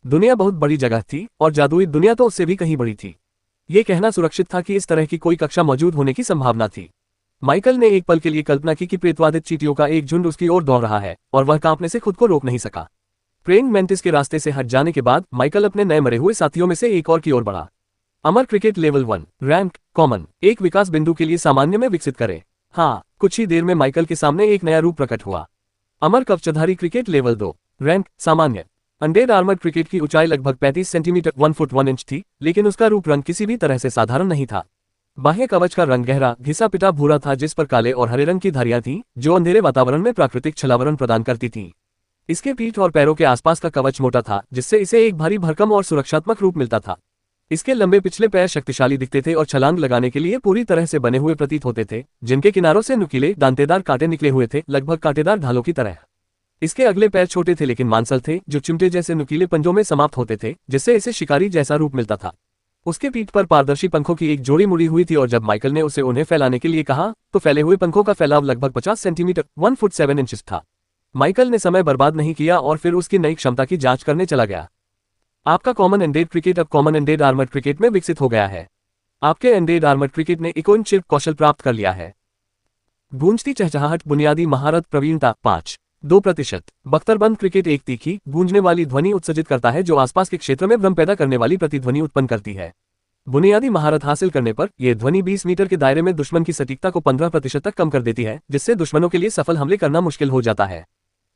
दुनिया बहुत बड़ी जगह थी और जादुई दुनिया तो उससे भी कहीं बड़ी थी। ये कहना सुरक्षित था कि इस तरह की कोई कक्षा मौजूद होने की संभावना थी। माइकल ने एक पल के लिए कल्पना की कि प्रेतवादित चींटियों का एक झुंड उसकी ओर दौड़ रहा है और वह कांपने से खुद को रोक नहीं सका। प्रेइंग मेंटिस के रास्ते से हट जाने के बाद माइकल अपने नए मरे हुए साथियों में से एक और की ओर बढ़ा। अमर क्रिकेट लेवल 1 रैंक कॉमन एक विकास बिंदु के लिए सामान्य में विकसित करें। हाँ, कुछ ही देर में माइकल के सामने एक नया रूप प्रकट हुआ। अमर कवचधारी क्रिकेट लेवल 2 रैंक सामान्य। अंडेड आर्मर्ड क्रिकेट की ऊंचाई लगभग 35 सेंटीमीटर 1 फुट 1 इंच थी, लेकिन उसका रूप रंग किसी भी तरह से साधारण नहीं था। बाह्य कवच का रंग गहरा घिसा पिटा भूरा था जिस पर काले और हरे रंग की धारियां थीं, जो अंधेरे वातावरण में प्राकृतिक छलावरण प्रदान करती थीं। इसके पीठ और पैरों के आसपास का कवच मोटा था, जिससे इसे एक भारी भरकम और सुरक्षात्मक रूप मिलता था। इसके लंबे पिछले पैर शक्तिशाली दिखते थे और छलांग लगाने के लिए पूरी तरह से बने हुए प्रतीत होते थे, जिनके किनारों से नुकीले दांतेदार कांटे निकले हुए थे, लगभग कांटेदार ढालों की तरह। इसके अगले पैर छोटे थे लेकिन मांसल थे, जो चिमटे जैसे नुकीले पंजों में समाप्त होते थे, जिससे इसे शिकारी जैसा रूप मिलता था। उसके पीठ पर पारदर्शी पंखों की एक जोड़ी मुड़ी हुई थी और जब माइकल ने उसे उन्हें फैलाने के लिए कहा तो फैले हुए पंखों का फैलाव लगभग 50 सेंटीमीटर 1 फुट 7 इंच था। माइकल ने समय बर्बाद नहीं किया और फिर उसकी नई क्षमता की जांच करने चला गया। आपका कॉमन एंडेड क्रिकेट अब कॉमन एंडेड आर्मर्ड क्रिकेट में विकसित हो गया है। आपके एंडेड आर्मर्ड क्रिकेट ने इकोन चिर्प कौशल प्राप्त कर लिया है। गूंजती चहचहाहट बुनियादी महारत प्रवीणता 5.2%। बख्तरबंद क्रिकेट एक तीखी गूंजने वाली ध्वनि उत्सर्जित करता है जो आसपास के क्षेत्र में भ्रम पैदा करने वाली प्रतिध्वनि उत्पन्न करती है। बुनियादी महारत हासिल करने पर यह ध्वनि 20 मीटर के दायरे में दुश्मन की सटीकता को 15% तक कम कर देती है, जिससे दुश्मनों के लिए सफल हमले करना मुश्किल हो जाता है।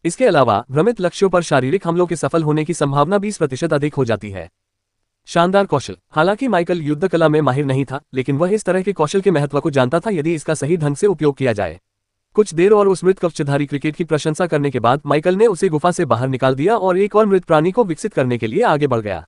इसके अलावा भ्रमित लक्ष्यों पर शारीरिक हमलों के सफल होने की संभावना 20% अधिक हो जाती है। शानदार कौशल। हालांकि माइकल युद्ध कला में माहिर नहीं था, लेकिन वह इस तरह के कौशल के महत्व को जानता था यदि इसका सही ढंग से उपयोग किया जाए। कुछ देर और उस मृत कवचधारी क्रिकेट की प्रशंसा करने के बाद माइकल ने उसे गुफा से बाहर निकाल दिया और एक और मृत प्राणी को विकसित करने के लिए आगे बढ़ गया।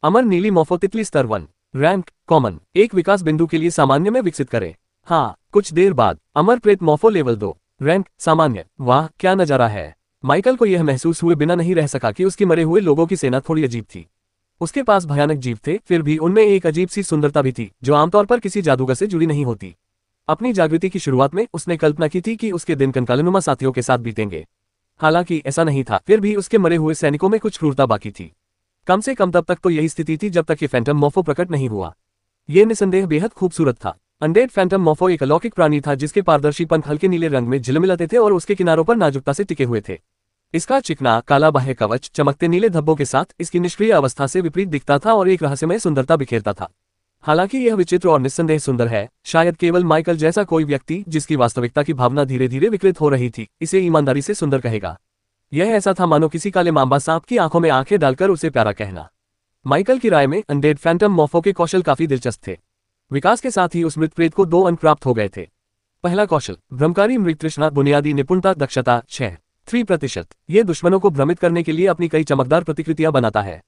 अमर नीली मोफो तितली स्तर 1 रैंक कॉमन एक विकास बिंदु के लिए सामान्य में विकसित करें। हाँ, कुछ देर बाद अमर प्रेत मोफो लेवल 2 रैंक सामान्य। वाह, क्या नजारा है। माइकल को यह महसूस हुए बिना नहीं रह सका कि उसकी मरे हुए लोगों की सेना थोड़ी अजीब थी। उसके पास भयानक जीव थे, फिर भी उनमें एक अजीब सी सुंदरता भी थी जो आमतौर पर किसी जादूगर से जुड़ी नहीं होती। अपनी जागृति की शुरुआत में उसने कल्पना की थी कि उसके दिन कंकालनुमा साथियों के साथ बीतेंगे। हालांकि ऐसा नहीं था, फिर भी उसके मरे हुए सैनिकों में कुछ क्रूरता बाकी थी। कम से कम तब तक तो यही स्थिति थी जब तक कि फैंटम मोफो प्रकट नहीं हुआ। यह निसंदेह बेहद खूबसूरत था। अनडेड फैंटम मोफो एक अलौकिक प्राणी था जिसके पारदर्शी पंख हल्के नीले रंग में झिलमिलाते थे और उसके किनारों पर नाजुकता से टिके हुए थे। इसका चिकना काला बाह्य कवच चमकते नीले धब्बों के साथ इसकी निष्क्रिय अवस्था से विपरीत दिखता था और एक रहस्यमय सुंदरता बिखेरता था। हालांकि यह विचित्र और निस्संदेह सुंदर है, शायद केवल माइकल जैसा कोई व्यक्ति जिसकी वास्तविकता की भावना धीरे धीरे विकृत हो रही थी इसे ईमानदारी से सुंदर कहेगा। यह ऐसा था मानो किसी काले मांबा सांप की आंखों में आंखें डालकर उसे प्यारा कहना। माइकल की राय में अनडेड फैंटम मोफो के कौशल काफी दिलचस्प थे। विकास के साथ ही उस मृत प्रेत को 2 अंक प्राप्त हो गए थे। पहला कौशल भ्रमकारी मृगतृष्णा बुनियादी निपुणता दक्षता 6.3%। ये दुश्मनों को भ्रमित करने के लिए अपनी कई चमकदार प्रतिकृतियां बनाता है।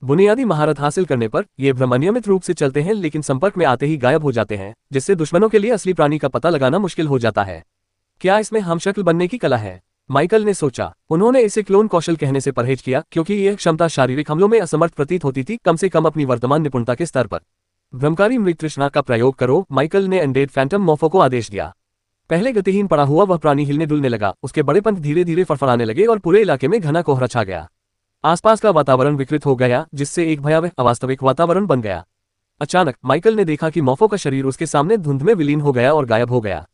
बुनियादी महारत हासिल करने पर ये भ्रम अनियमित रूप से चलते हैं लेकिन संपर्क में आते ही गायब हो जाते हैं, जिससे दुश्मनों के लिए असली प्राणी का पता लगाना मुश्किल हो जाता है। क्या इसमें हमशक्ल बनने की कला है? माइकल ने सोचा। उन्होंने इसे क्लोन कौशल कहने से परहेज किया क्योंकि यह क्षमता शारीरिक हमलों में असमर्थ प्रतीत होती थी, कम से कम अपनी वर्तमान निपुणता के स्तर पर। भ्रमकारी मृग तृष्णा का प्रयोग करो, माइकल ने अनडेड फैंटम मोफो को आदेश दिया। पहले गतिहीन पड़ा हुआ वह प्राणी हिलने डुलने लगा, उसके बड़े पंख धीरे धीरे फड़फड़ाने लगे और पूरे इलाके में घना कोहरा छा गया। आसपास का वातावरण विकृत हो गया, जिससे एक भयावह अवास्तविक वातावरण बन गया। अचानक माइकल ने देखा कि मोफो का शरीर उसके सामने धुंध में विलीन हो गया और गायब हो गया।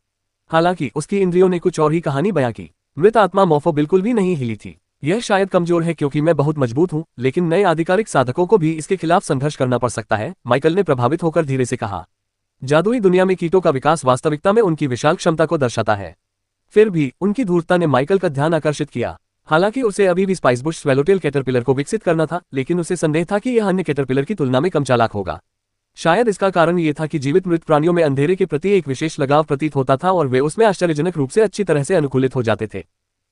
हालांकि उसकी इंद्रियों ने कुछ और ही कहानी बयां की। मृत आत्मा मोफो बिल्कुल भी नहीं हिली थी। यह शायद कमजोर है क्योंकि मैं बहुत मजबूत हूं, लेकिन नए आधिकारिक साधकों को भी इसके खिलाफ संघर्ष करना पड़ सकता है, माइकल ने प्रभावित होकर धीरे से कहा। जादुई दुनिया में कीटों का विकास वास्तविकता में उनकी विशाल क्षमता को दर्शाता है। फिर भी उनकी धूर्तता ने माइकल का ध्यान आकर्षित किया। हालांकि उसे अभी भी स्पाइसबुश स्वैलोटेल कैटरपिलर को विकसित करना था, लेकिन उसे संदेह था कि यह अन्य कैटरपिलर की तुलना में कम चालाक होगा। शायद इसका कारण ये था कि जीवित मृत प्राणियों में अंधेरे के प्रति एक विशेष लगाव प्रतीत होता था और वे उसमें आश्चर्यजनक रूप से अच्छी तरह से अनुकूलित हो जाते थे।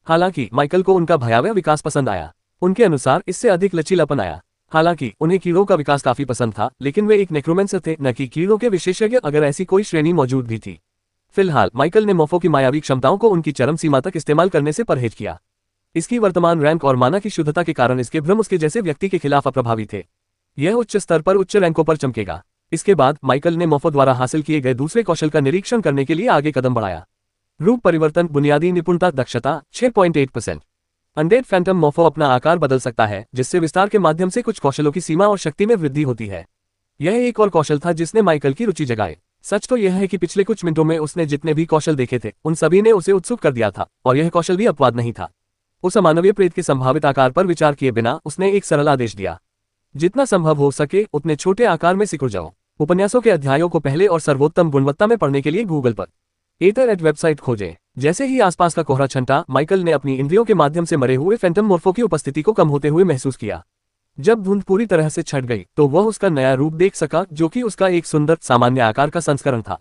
हालांकि माइकल को उनका भयावह विकास पसंद आया। उनके अनुसार इससे अधिक लचीलापन आया। हालांकि उन्हें कीड़ों का विकास काफी पसंद था, लेकिन वे एक नेक्रोमेंसर थे, न कि कीड़ों के विशेषज्ञ, अगर ऐसी कोई श्रेणी मौजूद भी थी। फिलहाल माइकल ने मोफो की मायावी क्षमताओं को उनकी चरम सीमा तक इस्तेमाल करने से परहेज किया। इसकी वर्तमान रैंक और माना की शुद्धता के कारण इसके भ्रम उसके जैसे व्यक्ति के खिलाफ अप्रभावी थे। यह उच्च स्तर पर उच्च रैंकों पर चमकेगा। इसके बाद माइकल ने मोफो द्वारा हासिल किए गए दूसरे कौशल का निरीक्षण करने के लिए आगे कदम बढ़ाया। रूप परिवर्तन, बुनियादी निपुणता, दक्षता 6.8%। अनडेड फैंटम मोफो अपना आकार बदल सकता है, जिससे विस्तार के माध्यम से कुछ कौशलों की सीमा और शक्ति में वृद्धि होती है। यह एक और कौशल था जिसने माइकल की रुचि जगाई। सच तो यह है कि पिछले कुछ मिनटों में उसने जितने भी कौशल देखे थे उन सभी ने उसे उत्सुक कर दिया था, और यह कौशल भी अपवाद नहीं था। उस अमानवीय प्रेत के संभावित आकार पर विचार किए बिना उसने एक सरल आदेश दिया। जितना संभव हो सके उतने छोटे आकार में सिकुड़ जाओ। उपन्यासों के अध्यायों को पहले और सर्वोत्तम गुणवत्ता में पढ़ने के लिए गूगल पर एथरएट वेबसाइट खोजें। जैसे ही आसपास का कोहरा छंटा, माइकल ने अपनी इंद्रियों के माध्यम से मरे हुए फैंटम मोर्फो की उपस्थिति को कम होते हुए महसूस किया। जब धुंध पूरी तरह से छट गई तो वह उसका नया रूप देख सका, जो कि उसका एक सुंदर सामान्य आकार का संस्करण था।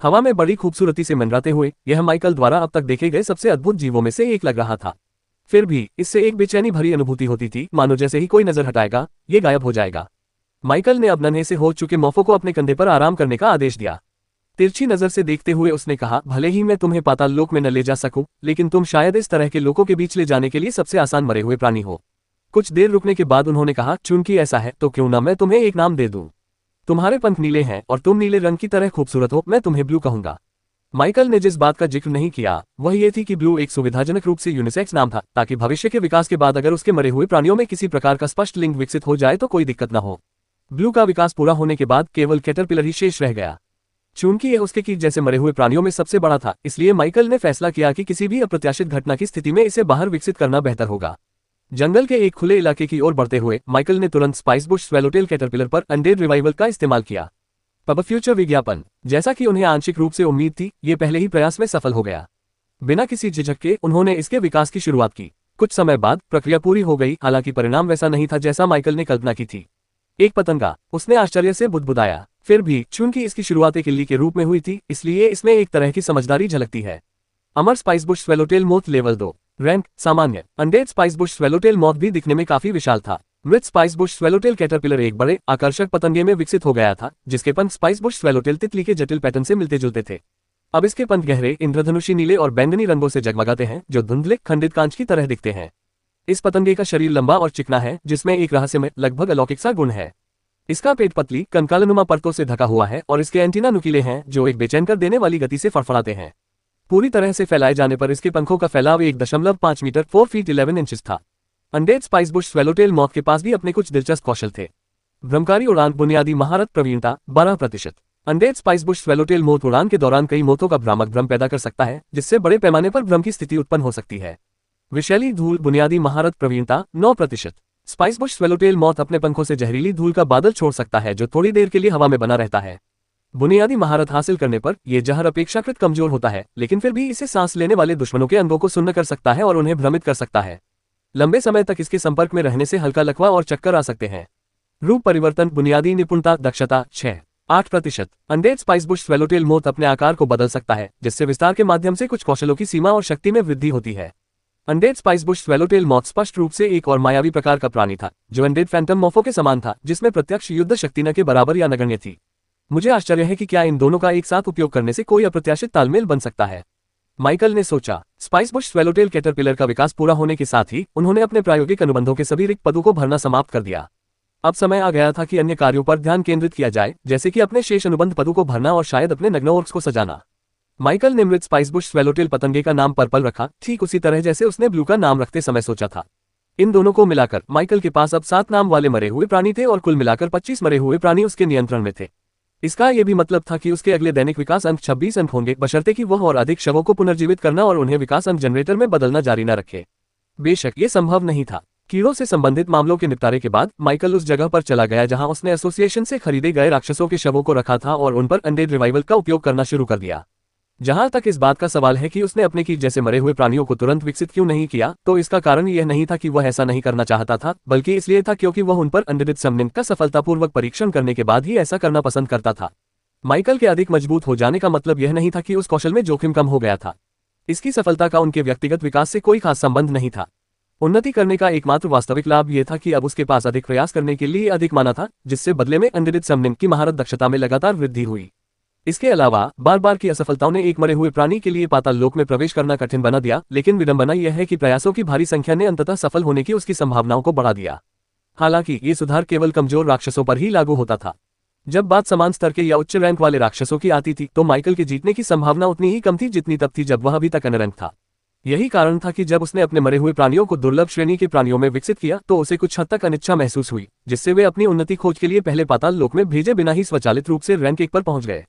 हवा में बड़ी खूबसूरती से मंडराते हुए यह माइकल द्वारा अब तक देखे गए सबसे अद्भुत जीवों में से एक लग रहा था। फिर भी इससे एक बेचैनी भरी अनुभूति होती थी, मानो जैसे ही कोई नजर हटाएगा ये गायब हो जाएगा। माइकल ने अब नन्हे से हो चुके मोफो को अपने कंधे पर आराम करने का आदेश दिया। तिरछी नजर से देखते हुए उसने कहा, भले ही मैं तुम्हें पाताल लोक में न ले जा सकूं, लेकिन तुम शायद इस तरह के लोगों के बीच ले जाने के लिए सबसे आसान मरे हुए प्राणी हो। कुछ देर रुकने के बाद उन्होंने कहा, चूंकि ऐसा है तो क्यों ना मैं तुम्हें एक नाम दे दूं। तुम्हारे पंख नीले हैं और तुम नीले रंग की तरह खूबसूरत हो, मैं तुम्हें ब्लू कहूंगा। माइकल ने जिस बात का जिक्र नहीं किया वह ये थी कि ब्लू एक सुविधाजनक रूप से यूनिसेक्स नाम था, ताकि भविष्य के विकास के बाद अगर उसके मरे हुए प्राणियों में किसी प्रकार का स्पष्ट लिंग विकसित हो जाए तो कोई दिक्कत न हो। ब्लू का विकास पूरा होने के बाद केवल कैटरपिलर ही शेष रह गया। चूंकि यह उसके कीट जैसे मरे हुए प्राणियों में सबसे बड़ा था, इसलिए माइकल ने फैसला किया कि किसी भी अप्रत्याशित घटना की स्थिति में इसे बाहर विकसित करना बेहतर होगा। जंगल के एक खुले इलाके की ओर बढ़ते हुए माइकल ने तुरंत स्पाइसबुश स्वैलोटेल कैटरपिलर पर अनडेड रिवाइवल का इस्तेमाल किया। पब फ्यूचर विज्ञापन, जैसा कि उन्हें आंशिक रूप से उम्मीद थी, ये पहले ही प्रयास में सफल हो गया। बिना किसी झिझक के उन्होंने इसके विकास की शुरुआत की। कुछ समय बाद प्रक्रिया पूरी हो गई, हालांकि परिणाम वैसा नहीं था जैसा माइकल ने कल्पना की थी। एक पतंगा, उसने आश्चर्य से बुदबुदाया। फिर भी चूंकि इसकी शुरुआत एक इल्ली के रूप में हुई थी, इसलिए इसमें एक तरह की समझदारी झलकती है। अमर स्पाइसबुश स्वैलोटेल मोथ लेवल 2, रैंक सामान्य। अनडेड स्पाइसबुश स्वैलोटेल मोथ भी दिखने में काफी विशाल था। मृत स्पाइसबुश स्वैलोटेल कैटरपिलर एक बड़े आकर्षक पतंगे में विकसित हो गया था, जिसके पंख स्पाइसबुश स्वैलोटेल तितली के जटिल पैटर्न से मिलते जुलते थे। अब इसके पंख गहरे इंद्रधनुषी नीले और बैंगनी रंगों से जगमगाते हैं, जो धुंधले खंडित कांच की तरह दिखते हैं। इस पतंगे का शरीर लंबा और चिकना है, जिसमें एक रहस्यमय लगभग अलौकिक सा गुण है। इसका पेट पतली कंकालनुमा परतों से ढका हुआ है और इसके एंटीना नुकीले हैं, जो एक बेचैन कर देने वाली गति से फड़फड़ाते हैं। पूरी तरह से फैलाए जाने पर इसके पंखों का फैलाव 1.5 मीटर 4 फीट 11 इंचेस था। अनडेड स्पाइसबुश स्वैलोटेल मोथ के पास भी अपने कुछ दिलचस्प कौशल थे। भ्रमकारी उड़ान, बुनियादी महारत, प्रवीणता 12%। अनडेड स्पाइसबुश स्वैलोटेल मोथ उड़ान के दौरान कई मोथों का भ्रामक भ्रम पैदा कर सकता है, जिससे बड़े पैमाने पर भ्रम की स्थिति उत्पन्न हो सकती है। विषैली धूल, बुनियादी महारत, प्रवीणता 9%। स्पाइसबुश स्वैलोटेल मोथ अपने पंखों से जहरीली धूल का बादल छोड़ सकता है, जो थोड़ी देर के लिए हवा में बना रहता है। बुनियादी महारत हासिल करने पर यह जहर अपेक्षाकृत कमजोर होता है, लेकिन फिर भी इसे सांस लेने वाले दुश्मनों के अंगों को सुन्न कर सकता है और उन्हें भ्रमित कर सकता है। लंबे समय तक इसके संपर्क में रहने से हल्का लकवा और चक्कर आ सकते हैं। रूप परिवर्तन, बुनियादी निपुणता, दक्षता 6-8%। अनडेड स्पाइसबुश स्वैलोटेल मोथ अपने आकार को बदल सकता है, जिससे विस्तार के माध्यम से कुछ कौशलों की सीमा और शक्ति में वृद्धि होती है। अनडेड स्पाइसबुश स्वेलोटेल मॉथ स्पष्ट रूप से एक और मायावी प्रकार का प्राणी था जो अनडेड फैंटम मॉफो के समान था, जिसमें प्रत्यक्ष युद्ध शक्ति न के बराबर या नगण्य थी। मुझे आश्चर्य है कि क्या इन दोनों का एक साथ उपयोग करने से कोई अप्रत्याशित तालमेल बन सकता है, माइकल ने सोचा। स्पाइसबुश स्वेलोटेल कैटरपिलर का विकास पूरा होने के साथ ही उन्होंने अपने प्रायोगिक अनुबंधों के सभी रिक्त पदों को भरना समाप्त कर दिया। अब समय आ गया था कि अन्य कार्यों पर ध्यान केंद्रित किया जाए, जैसे कि अपने शेष अनुबंध पदों को भरना और शायद अपने नग्न ऑर्क्स को सजाना। माइकल ने मृत स्पाइसबुश स्वेलोटेल पतंगे का नाम पर्पल रखा, ठीक उसी तरह जैसे उसने ब्लू का नाम रखते समय सोचा था। इन दोनों को मिलाकर माइकल के पास अब 7 नाम वाले मरे हुए प्राणी थे और कुल मिलाकर 25 मरे हुए प्राणी उसके नियंत्रण में थे। इसका यह भी मतलब था कि उसके अगले दैनिक विकास अंक 26 अंक होंगे, बशर्ते कि वह और अधिक शवों को पुनर्जीवित करना और उन्हें विकास अंक जनरेटर में बदलना जारी न रखे। बेशक ये संभव नहीं था। कीड़ों से संबंधित मामलों के निपटारे के बाद माइकल उस जगह पर चला गया जहां उसने एसोसिएशन से खरीदे गए राक्षसों के शवों को रखा था और उन पर अनडेड रिवाइवल का उपयोग करना शुरू कर दिया। जहां तक इस बात का सवाल है कि उसने अपने कीट जैसे मरे हुए प्राणियों को तुरंत विकसित क्यों नहीं किया, तो इसका कारण यह नहीं था कि वह ऐसा नहीं करना चाहता था, बल्कि इसलिए था क्योंकि वह उन पर अनडेड समनिंग का सफलतापूर्वक परीक्षण करने के बाद ही ऐसा करना पसंद करता था। माइकल के अधिक मजबूत हो जाने का मतलब यह नहीं था कि उस कौशल में जोखिम कम हो गया था। इसकी सफलता का उनके व्यक्तिगत विकास से कोई खास संबंध नहीं था। उन्नति करने का एकमात्र वास्तविक लाभ यह था कि अब उसके पास अधिक प्रयास करने के लिए अधिक माना था, जिससे बदले में अनडेड समनिंग की महारत दक्षता में लगातार वृद्धि हुई। इसके अलावा बार बार की असफलताओं ने एक मरे हुए प्राणी के लिए पाताल लोक में प्रवेश करना कठिन बना दिया, लेकिन विडंबना यह है कि प्रयासों की भारी संख्या ने अंततः सफल होने की उसकी संभावनाओं को बढ़ा दिया। हालांकि ये सुधार केवल कमजोर राक्षसों पर ही लागू होता था। जब बात समान स्तर के या उच्च रैंक वाले राक्षसों की आती थी तो माइकल के जीतने की संभावना उतनी ही कम थी जितनी तब थी जब वह अभी तक अनरैंक था। यही कारण था कि जब उसने अपने मरे हुए प्राणियों को दुर्लभ श्रेणी के प्राणियों में विकसित किया तो उसे कुछ हद तक अनिच्छा महसूस हुई, जिससे वे अपनी उन्नति खोज के लिए पहले पाताल लोक में भेजे बिना ही स्वचालित रूप से रैंक 1 पर पहुंच गए।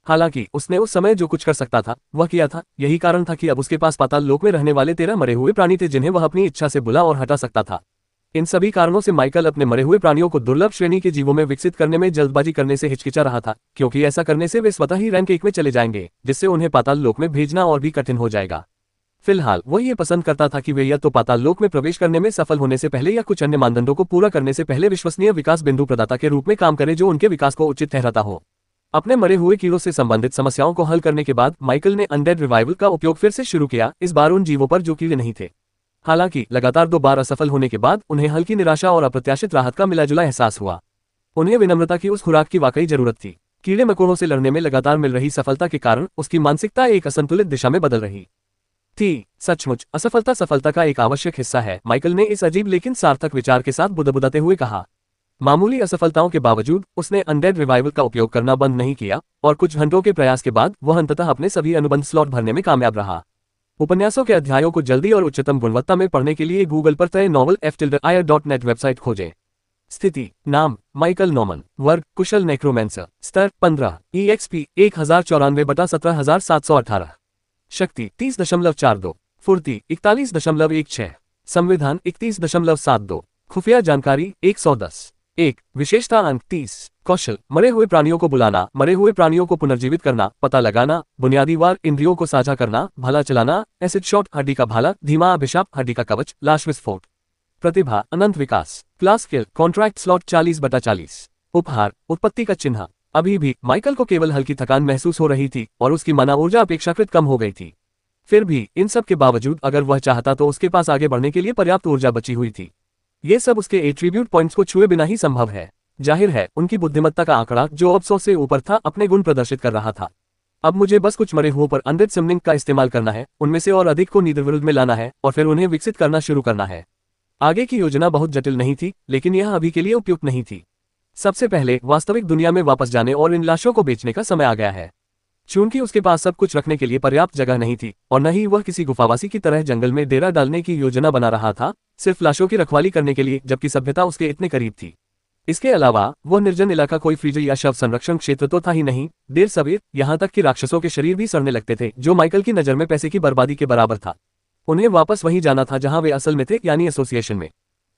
हालांकि उसने उस समय जो कुछ कर सकता था वह किया था। यही कारण था कि अब उसके पास पाताल लोक में रहने वाले 13 मरे हुए प्राणी थे जिन्हें वह अपनी इच्छा से बुला और हटा सकता था। इन सभी कारणों से माइकल अपने मरे हुए प्राणियों को दुर्लभ श्रेणी के जीवों में विकसित करने में जल्दबाजी करने से हिचकिचा रहा था, क्योंकि ऐसा करने से वे स्वतः ही रैंक 1 में चले जाएंगे, जिससे उन्हें पाताल लोक में भेजना और भी कठिन हो जाएगा। फिलहाल वह ये पसंद करता था कि वे या तो पाताल लोक में प्रवेश करने में सफल होने से पहले या कुछ अन्य मानदंडों को पूरा करने से पहले विश्वसनीय विकास बिंदु प्रदाता के रूप में काम करे जो उनके विकास को उचित ठहराता हो। अपने मरे हुए कीड़ों से संबंधित समस्याओं को हल करने के बाद माइकल ने अनडेड रिवाइवल का उपयोग फिर से शुरू किया, इस बार उन जीवों पर जो कीड़े नहीं थे। हालांकि लगातार 2 बार असफल होने के बाद उन्हें हल्की निराशा और अप्रत्याशित राहत का मिलाजुला एहसास हुआ। उन्हें विनम्रता की उस खुराक की वाकई जरूरत थी। कीड़े मकोड़ों से लड़ने में लगातार मिल रही सफलता के कारण उसकी मानसिकता एक असंतुलित दिशा में बदल रही थी। सचमुच असफलता सफलता का एक आवश्यक हिस्सा है, माइकल ने इस अजीब लेकिन सार्थक विचार के साथ बुदबुदाते हुए कहा। मामूली असफलताओं के बावजूद उसने अनडेड रिवाइवल का उपयोग करना बंद नहीं किया और कुछ घंटों के प्रयास के बाद वह अंततः अपने सभी अनुबंध स्लॉट भरने में कामयाब रहा। उपन्यासों के अध्यायों को जल्दी और उच्चतम गुणवत्ता में पढ़ने के लिए गूगल पर तय नॉवल f-ir.net वेबसाइट खोजें। स्थिति: नाम माइकल नॉमन, वर्ग कुशल नेक्रोमेंसर, स्तर 15, EXP 1094/17718, शक्ति 30.42, फुर्ती 41.16, संविधान 31.72, खुफिया जानकारी 110, 1 विशेषता अंक 30, कौशल मरे हुए प्राणियों को बुलाना, मरे हुए प्राणियों को पुनर्जीवित करना, पता लगाना, बुनियादी वार इंद्रियों को साझा करना, भाला चलाना, एसिड शॉट हड्डी का भाला, धीमा अभिशाप हड्डी का कवच, लाश विस्फोट। प्रतिभा अनंत विकास, क्लास स्किल कॉन्ट्रैक्ट स्लॉट 40/40, उपहार उत्पत्ति का चिन्ह। अभी भी माइकल को केवल हल्की थकान महसूस हो रही थी और उसकी मना ऊर्जा अपेक्षाकृत कम हो गई थी। फिर भी इन सब के बावजूद अगर वह चाहता तो उसके पास आगे बढ़ने के लिए पर्याप्त ऊर्जा बची हुई थी। ये सब उसके एट्रीब्यूट पॉइंट्स को छुए बिना ही संभव है। जाहिर है उनकी बुद्धिमत्ता का आंकड़ा जो अब 100 से ऊपर था अपने गुण प्रदर्शित कर रहा था। अब मुझे बस कुछ मरे हुओं पर अनडेड समनिंग का इस्तेमाल करना है, उनमें से और अधिक को नीदरविरुद्ध में लाना है और फिर उन्हें विकसित करना शुरू करना है। आगे की योजना बहुत जटिल नहीं थी, लेकिन यह अभी के लिए उपयुक्त नहीं थी। सबसे पहले वास्तविक दुनिया में वापस जाने और इन लाशों को बेचने का समय आ गया है। चूंकि उसके पास सब कुछ रखने के लिए पर्याप्त जगह नहीं थी और न ही वह किसी गुफावासी की तरह जंगल में डेरा डालने की योजना बना रहा था, सिर्फ लाशों की रखवाली करने के लिए, जबकि सभ्यता उसके इतने करीब थी। इसके अलावा वह निर्जन इलाका कोई फ्रीजर या शव संरक्षण क्षेत्र तो था ही नहीं। देर सवेर यहाँ तक कि राक्षसों के शरीर भी सड़ने लगते थे, जो माइकल की नजर में पैसे की बर्बादी के बराबर था। उन्हें वापस वहीं जाना था जहां वे असल में थे, यानी एसोसिएशन में।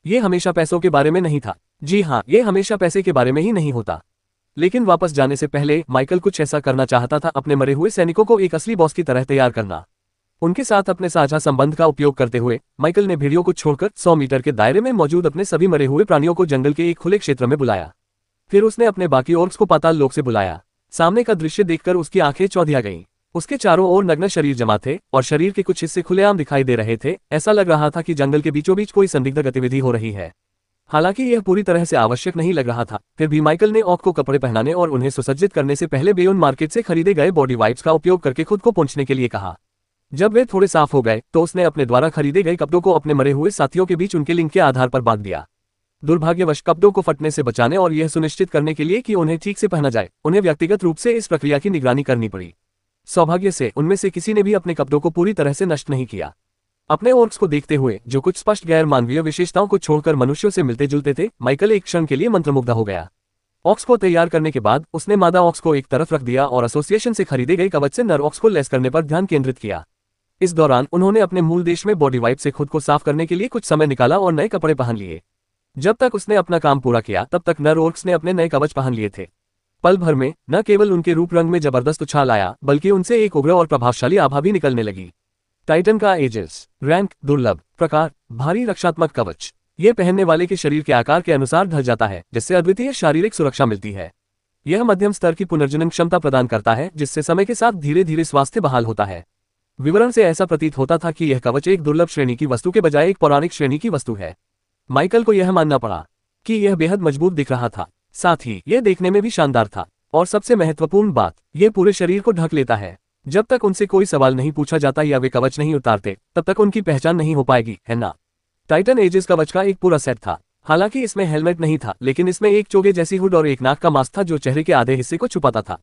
ये हमेशा पैसों के बारे में नहीं था। जी हाँ, ये हमेशा पैसे के बारे में ही नहीं होता। लेकिन वापस जाने से पहले माइकल कुछ ऐसा करना चाहता था, अपने मरे हुए सैनिकों को एक असली बॉस की तरह तैयार करना। उनके साथ अपने साझा संबंध का उपयोग करते हुए माइकल ने भेड़ियों को छोड़कर 100 मीटर के दायरे में मौजूद अपने सभी मरे हुए प्राणियों को जंगल के एक खुले क्षेत्र में बुलाया। फिर उसने अपने बाकी ऑर्क्स को पाताल लोक से बुलाया। सामने का दृश्य देखकर उसकी आंखें चौंधिया गईं। उसके चारों ओर नग्न शरीर जमा थे और शरीर के कुछ हिस्से खुलेआम दिखाई दे रहे थे। ऐसा लग रहा था कि जंगल के बीचों बीच कोई संदिग्ध गतिविधि हो रही है। हालांकि यह पूरी तरह से आवश्यक नहीं लग रहा था, फिर भी माइकल ने ऑक को कपड़े पहनाने और उन्हें सुसज्जित करने से पहले बेयोन मार्केट से खरीदे गए बॉडी वाइप्स का उपयोग करके खुद को पोंछने के लिए कहा। जब वे थोड़े साफ हो गए तो उसने अपने द्वारा खरीदे गए कपड़ों को अपने मरे हुए साथियों के बीच उनके लिंग के आधार पर बांट दिया। दुर्भाग्यवश कपड़ों को फटने से बचाने और यह सुनिश्चित करने के लिए कि उन्हें ठीक से पहना जाए, उन्हें व्यक्तिगत रूप से इस प्रक्रिया की निगरानी करनी पड़ी। सौभाग्य से उनमें से किसी ने भी अपने कपड़ों को पूरी तरह से नष्ट नहीं किया। अपने ऑर्क्स को देखते हुए, जो कुछ स्पष्ट गैर मानवीय विशेषताओं को छोड़कर मनुष्यों से मिलते जुलते थे, माइकल एक क्षण के लिए मंत्रमुग्ध हो गया। ऑक्स को तैयार करने के बाद उसने मादा ऑक्स को एक तरफ रख दिया और एसोसिएशन से खरीदे गए कवच से नर ऑक्स को लैस करने पर ध्यान केंद्रित किया। इस दौरान उन्होंने अपने मूल देश में बॉडी वाइप से खुद को साफ करने के लिए कुछ समय निकाला और नए कपड़े पहन लिए। जब तक उसने अपना काम पूरा किया तब तक नर ऑर्क्स ने अपने नए कवच पहन लिए थे। पल भर में न केवल उनके रूप रंग में जबरदस्त उछाल आया, बल्कि उनसे एक उग्र और प्रभावशाली आभा भी निकलने लगी। टाइटन का एजेस, रैंक, दुर्लभ, प्रकार, भारी रक्षात्मक कवच। यह पहनने वाले के शरीर के आकार के अनुसार ढल जाता है, जिससे अद्वितीय शारीरिक सुरक्षा मिलती है। यह मध्यम स्तर की पुनर्जनन क्षमता प्रदान करता है, जिससे समय के साथ धीरे धीरे स्वास्थ्य बहाल होता है। विवरण से ऐसा प्रतीत होता था कि यह कवच एक दुर्लभ श्रेणी की वस्तु के बजाय एक पौराणिक श्रेणी की वस्तु है। माइकल को यह मानना पड़ा कि यह बेहद मजबूत दिख रहा था, साथ ही यह देखने में भी शानदार था, और सबसे महत्वपूर्ण बात, यह पूरे शरीर को ढक लेता है। जब तक उनसे कोई सवाल नहीं पूछा जाता या वे कवच नहीं उतारते, तब तक उनकी पहचान नहीं हो पाएगी, है ना? टाइटन एजेस कवच का एक पूरा सेट था। हालांकि इसमें हेलमेट नहीं था, लेकिन इसमें एक चोगे जैसी हुड और एक नाक का मास्क था जो चेहरे के आधे हिस्से को छुपाता था।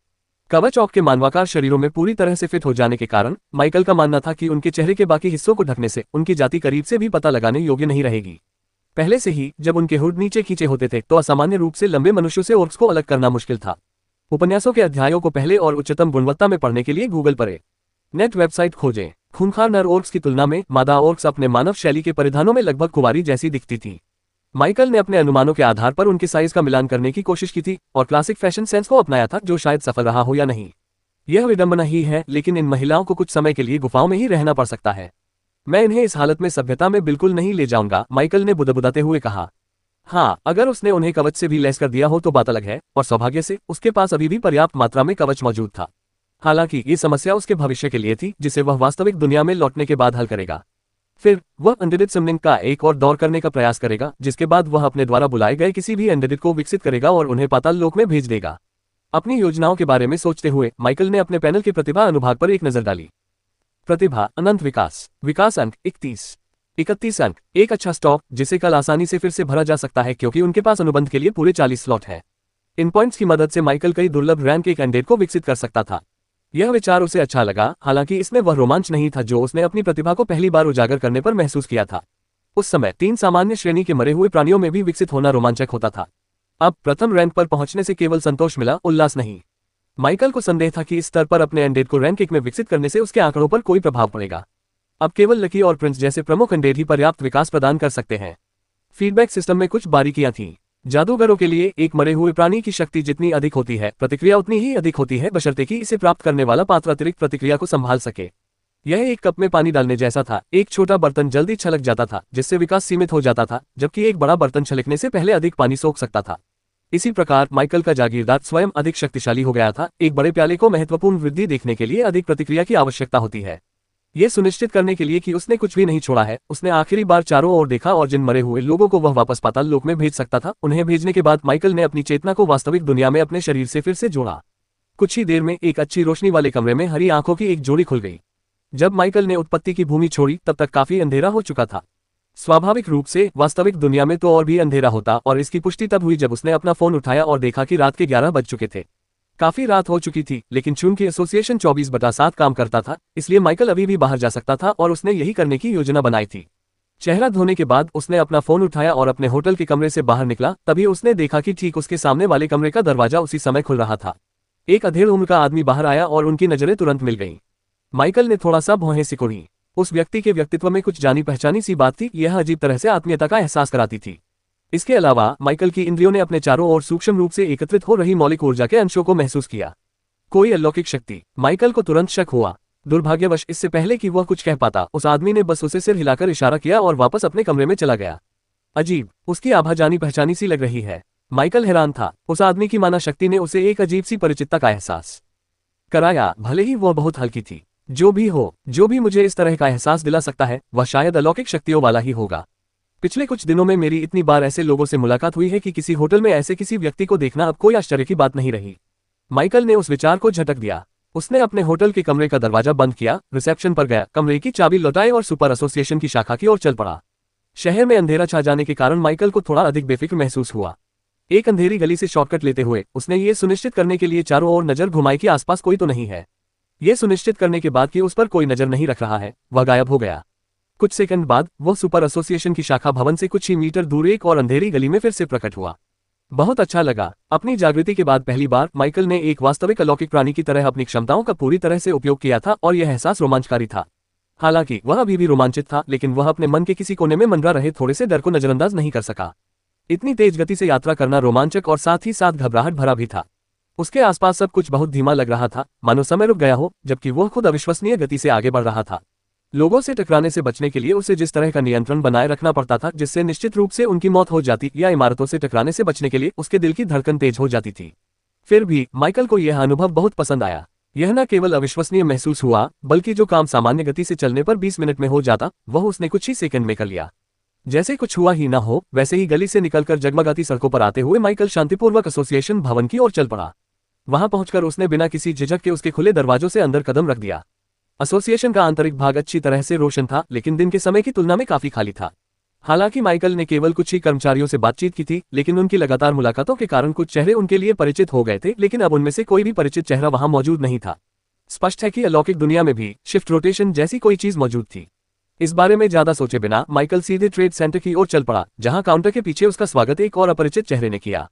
कवच ऑक के मानवाकार शरीरों में पूरी तरह से फिट हो जाने के कारण माइकल का मानना था कि उनके चेहरे के बाकी हिस्सों को ढकने से उनकी जाति करीब से भी पता लगाने योग्य नहीं रहेगी। पहले से ही जब उनके हुड नीचे खींचे होते थे तो असामान्य रूप से लंबे मनुष्यों से ऑर्क्स को अलग करना मुश्किल था। उपन्यासों के अध्यायों को पहले और उच्चतम गुणवत्ता में पढ़ने के लिए गूगल पर नेट वेबसाइट खोजें। खूंखार नर ऑर्क्स की तुलना में मादा ऑर्क्स अपने मानव शैली के परिधानों में लगभग कुंवारी जैसी दिखती थी। माइकल ने अपने अनुमानों के आधार पर उनके साइज का मिलान करने की कोशिश की थी और क्लासिक फैशन सेंस को अपनाया था, जो शायद सफल रहा हो या नहीं। यह विडंबना ही है, लेकिन इन महिलाओं को कुछ समय के लिए गुफाओं में ही रहना पड़ सकता है। मैं इन्हें इस हालत में सभ्यता में बिल्कुल नहीं ले जाऊंगा, माइकल ने बुदबुदाते हुए कहा। हाँ, अगर उसने उन्हें कवच से भी लैस कर दिया हो तो बात अलग है, और सौभाग्य से उसके पास अभी भी पर्याप्त मात्रा में कवच मौजूद था। हालांकि ये समस्या उसके भविष्य के लिए थी, जिसे वह वास्तविक दुनिया में लौटने के बाद हल करेगा। फिर वह अनडिड समनिंग का एक और दौर करने का प्रयास करेगा, जिसके बाद वह अपने द्वारा बुलाए गए किसी भी अनडिड को विकसित करेगा और उन्हें पाताल लोक में भेज देगा। अपनी योजनाओं के बारे में सोचते हुए माइकल ने अपने पैनल के प्रतिभा अनुभाग पर एक नजर डाली। प्रतिभा, अनंत विकास, विकास अंक 31 अंक, एक अच्छा स्टॉक जिसे कल आसानी से फिर से भरा जा सकता है क्योंकि उनके पास अनुबंध के लिए पूरे 40 स्लॉट है। इन पॉइंट्स की मदद से माइकल कई दुर्लभ रैंक एक अनडिड को विकसित कर सकता था। यह विचार उसे अच्छा लगा, हालांकि इसमें वह रोमांच नहीं था जो उसने अपनी प्रतिभा को पहली बार उजागर करने पर महसूस किया था। उस समय 3 सामान्य श्रेणी के मरे हुए प्राणियों में भी विकसित होना रोमांचक होता था। अब प्रथम रैंक पर पहुंचने से केवल संतोष मिला, उल्लास नहीं। माइकल को संदेह था कि इस स्तर पर अपने अनडेड को रैंक 1 में विकसित करने से उसके आंकड़ों पर कोई प्रभाव पड़ेगा। अब केवल लकी और प्रिंस जैसे प्रमुख अनडेड ही पर्याप्त विकास प्रदान कर सकते हैं। फीडबैक सिस्टम में कुछ बारीकियां थीं। जादूगरों के लिए एक मरे हुए प्राणी की शक्ति जितनी अधिक होती है, प्रतिक्रिया उतनी ही अधिक होती है, बशर्ते कि इसे प्राप्त करने वाला पात्र अतिरिक्त प्रतिक्रिया को संभाल सके। यह एक कप में पानी डालने जैसा था। एक छोटा बर्तन जल्दी छलक जाता था, जिससे विकास सीमित हो जाता था, जबकि एक बड़ा बर्तन छलकने से पहले अधिक पानी सोख सकता था। इसी प्रकार माइकल का जागीरदार स्वयं अधिक शक्तिशाली हो गया था। एक बड़े प्याले को महत्वपूर्ण वृद्धि देखने के लिए अधिक प्रतिक्रिया की आवश्यकता होती है। यह सुनिश्चित करने के लिए कि उसने कुछ भी नहीं छोड़ा है, उसने आखिरी बार चारों ओर देखा और जिन मरे हुए लोगों को वह वापस पाताल लोक में भेज सकता था, उन्हें भेजने के बाद माइकल ने अपनी चेतना को वास्तविक दुनिया में अपने शरीर से फिर से जोड़ा। कुछ ही देर में एक अच्छी रोशनी वाले कमरे में हरी आंखों की एक जोड़ी खुल गई। जब माइकल ने उत्पत्ति की भूमि छोड़ी तब तक काफी अंधेरा हो चुका था। स्वाभाविक रूप से वास्तविक दुनिया में तो और भी अंधेरा होता, और इसकी पुष्टि तब हुई जब उसने अपना फोन उठाया और देखा कि रात के 11 बज चुके थे। काफी रात हो चुकी थी, लेकिन चूंकि एसोसिएशन 24/7 काम करता था, इसलिए माइकल अभी भी बाहर जा सकता था और उसने यही करने की योजना बनाई थी। चेहरा धोने के बाद उसने अपना फोन उठाया और अपने होटल के कमरे से बाहर निकला। तभी उसने देखा कि ठीक उसके सामने वाले कमरे का दरवाजा उसी समय खुल रहा था। एक अधेड़ उम्र का आदमी बाहर आया और उनकी नजरें तुरंत मिल गईं। माइकल ने थोड़ा सा भौहें सिकुड़ी। उस व्यक्ति के व्यक्तित्व में कुछ जानी पहचानी सी बात थी। यह अजीब तरह से आत्मीयता का एहसास कराती थी। इसके अलावा माइकल की इंद्रियों ने अपने चारों ओर सूक्ष्म रूप से एकत्रित हो रही मौलिक ऊर्जा के अंशों को महसूस किया। कोई अलौकिक शक्ति। माइकल को तुरंत शक हुआ। दुर्भाग्यवश इससे पहले कि वह कुछ कह पाता, उस आदमी ने बस उसे सिर हिलाकर इशारा किया और वापस अपने कमरे में चला गया। अजीब, उसकी आभा जानी पहचानी सी लग रही है। माइकल हैरान था। उस आदमी की माना शक्ति ने उसे एक अजीब सी परिचितता का एहसास कराया, भले ही वह बहुत हल्की थी। जो भी हो, जो भी मुझे इस तरह का एहसास दिला सकता है वह शायद अलौकिक शक्तियों वाला ही होगा। पिछले कुछ दिनों में मेरी इतनी बार ऐसे लोगों से मुलाकात हुई है कि किसी होटल में ऐसे किसी व्यक्ति को देखना अब कोई आश्चर्य की बात नहीं रही। माइकल ने उस विचार को झटक दिया। उसने अपने होटल के कमरे का दरवाजा बंद किया, रिसेप्शन पर गया, कमरे की चाबी लौटाई और सुपर एसोसिएशन की शाखा की ओर चल पड़ा। शहर में अंधेरा छा जाने के कारण माइकल को थोड़ा अधिक बेफिक्र महसूस हुआ। एक अंधेरी गली से शॉर्टकट लेते हुए उसने ये सुनिश्चित करने के लिए चारों ओर नजर घुमाई कि आसपास कोई तो नहीं है। ये सुनिश्चित करने के बाद कि उस पर कोई नजर नहीं रख रहा है, वह गायब हो गया। कुछ सेकंड बाद वह सुपर एसोसिएशन की शाखा भवन से कुछ ही मीटर दूर एक और अंधेरी गली में फिर से प्रकट हुआ। बहुत अच्छा लगा। अपनी जागृति के बाद पहली बार माइकल ने एक वास्तविक अलौकिक प्राणी की तरह अपनी क्षमताओं का पूरी तरह से उपयोग किया था और यह एहसास रोमांचकारी था। हालांकि वह अभी भी रोमांचित था, लेकिन वह अपने मन के किसी कोने में मंडरा रहे थोड़े से डर को नजरअंदाज नहीं कर सका। इतनी तेज गति से यात्रा करना रोमांचक और साथ ही साथ घबराहट भरा भी था। उसके आसपास सब कुछ बहुत धीमा लग रहा था, मानो समय रुक गया हो, जबकि वह खुद अविश्वसनीय गति से आगे बढ़ रहा था। लोगों से टकराने से बचने के लिए उसे जिस तरह का नियंत्रण बनाए रखना पड़ता था जिससे निश्चित रूप से उनकी मौत हो जाती, या इमारतों से टकराने से बचने के लिए उसके दिल की धड़कन तेज हो जाती थी। फिर भी माइकल को यह अनुभव बहुत पसंद आया। यह न केवल अविश्वसनीय महसूस हुआ, बल्कि जो काम सामान्य गति से चलने पर 20 मिनट में हो जाता, वह उसने कुछ ही सेकंड में कर लिया। जैसे कुछ हुआ ही न हो, वैसे ही गली से निकलकर जगमगाती सड़कों पर आते हुए माइकल शांतिपूर्वक एसोसिएशन भवन की ओर चल पड़ा। वहां पहुंचकर उसने बिना किसी झिझक के उसके खुले दरवाजों से अंदर कदम रख दिया। एसोसिएशन का आंतरिक भाग अच्छी तरह से रोशन था, लेकिन दिन के समय की तुलना में काफी खाली था। हालांकि माइकल ने केवल कुछ ही कर्मचारियों से बातचीत की थी, लेकिन उनकी लगातार मुलाकातों के कारण कुछ चेहरे उनके लिए परिचित हो गए थे, लेकिन अब उनमें से कोई भी परिचित चेहरा वहां मौजूद नहीं था। स्पष्ट है कि अलौकिक दुनिया में भी शिफ्ट रोटेशन जैसी कोई चीज मौजूद थी। इस बारे में ज्यादा सोचे बिना माइकल सीधे ट्रेड सेंटर की ओर चल पड़ा, जहां काउंटर के पीछे उसका स्वागत एक और अपरिचित चेहरे ने किया।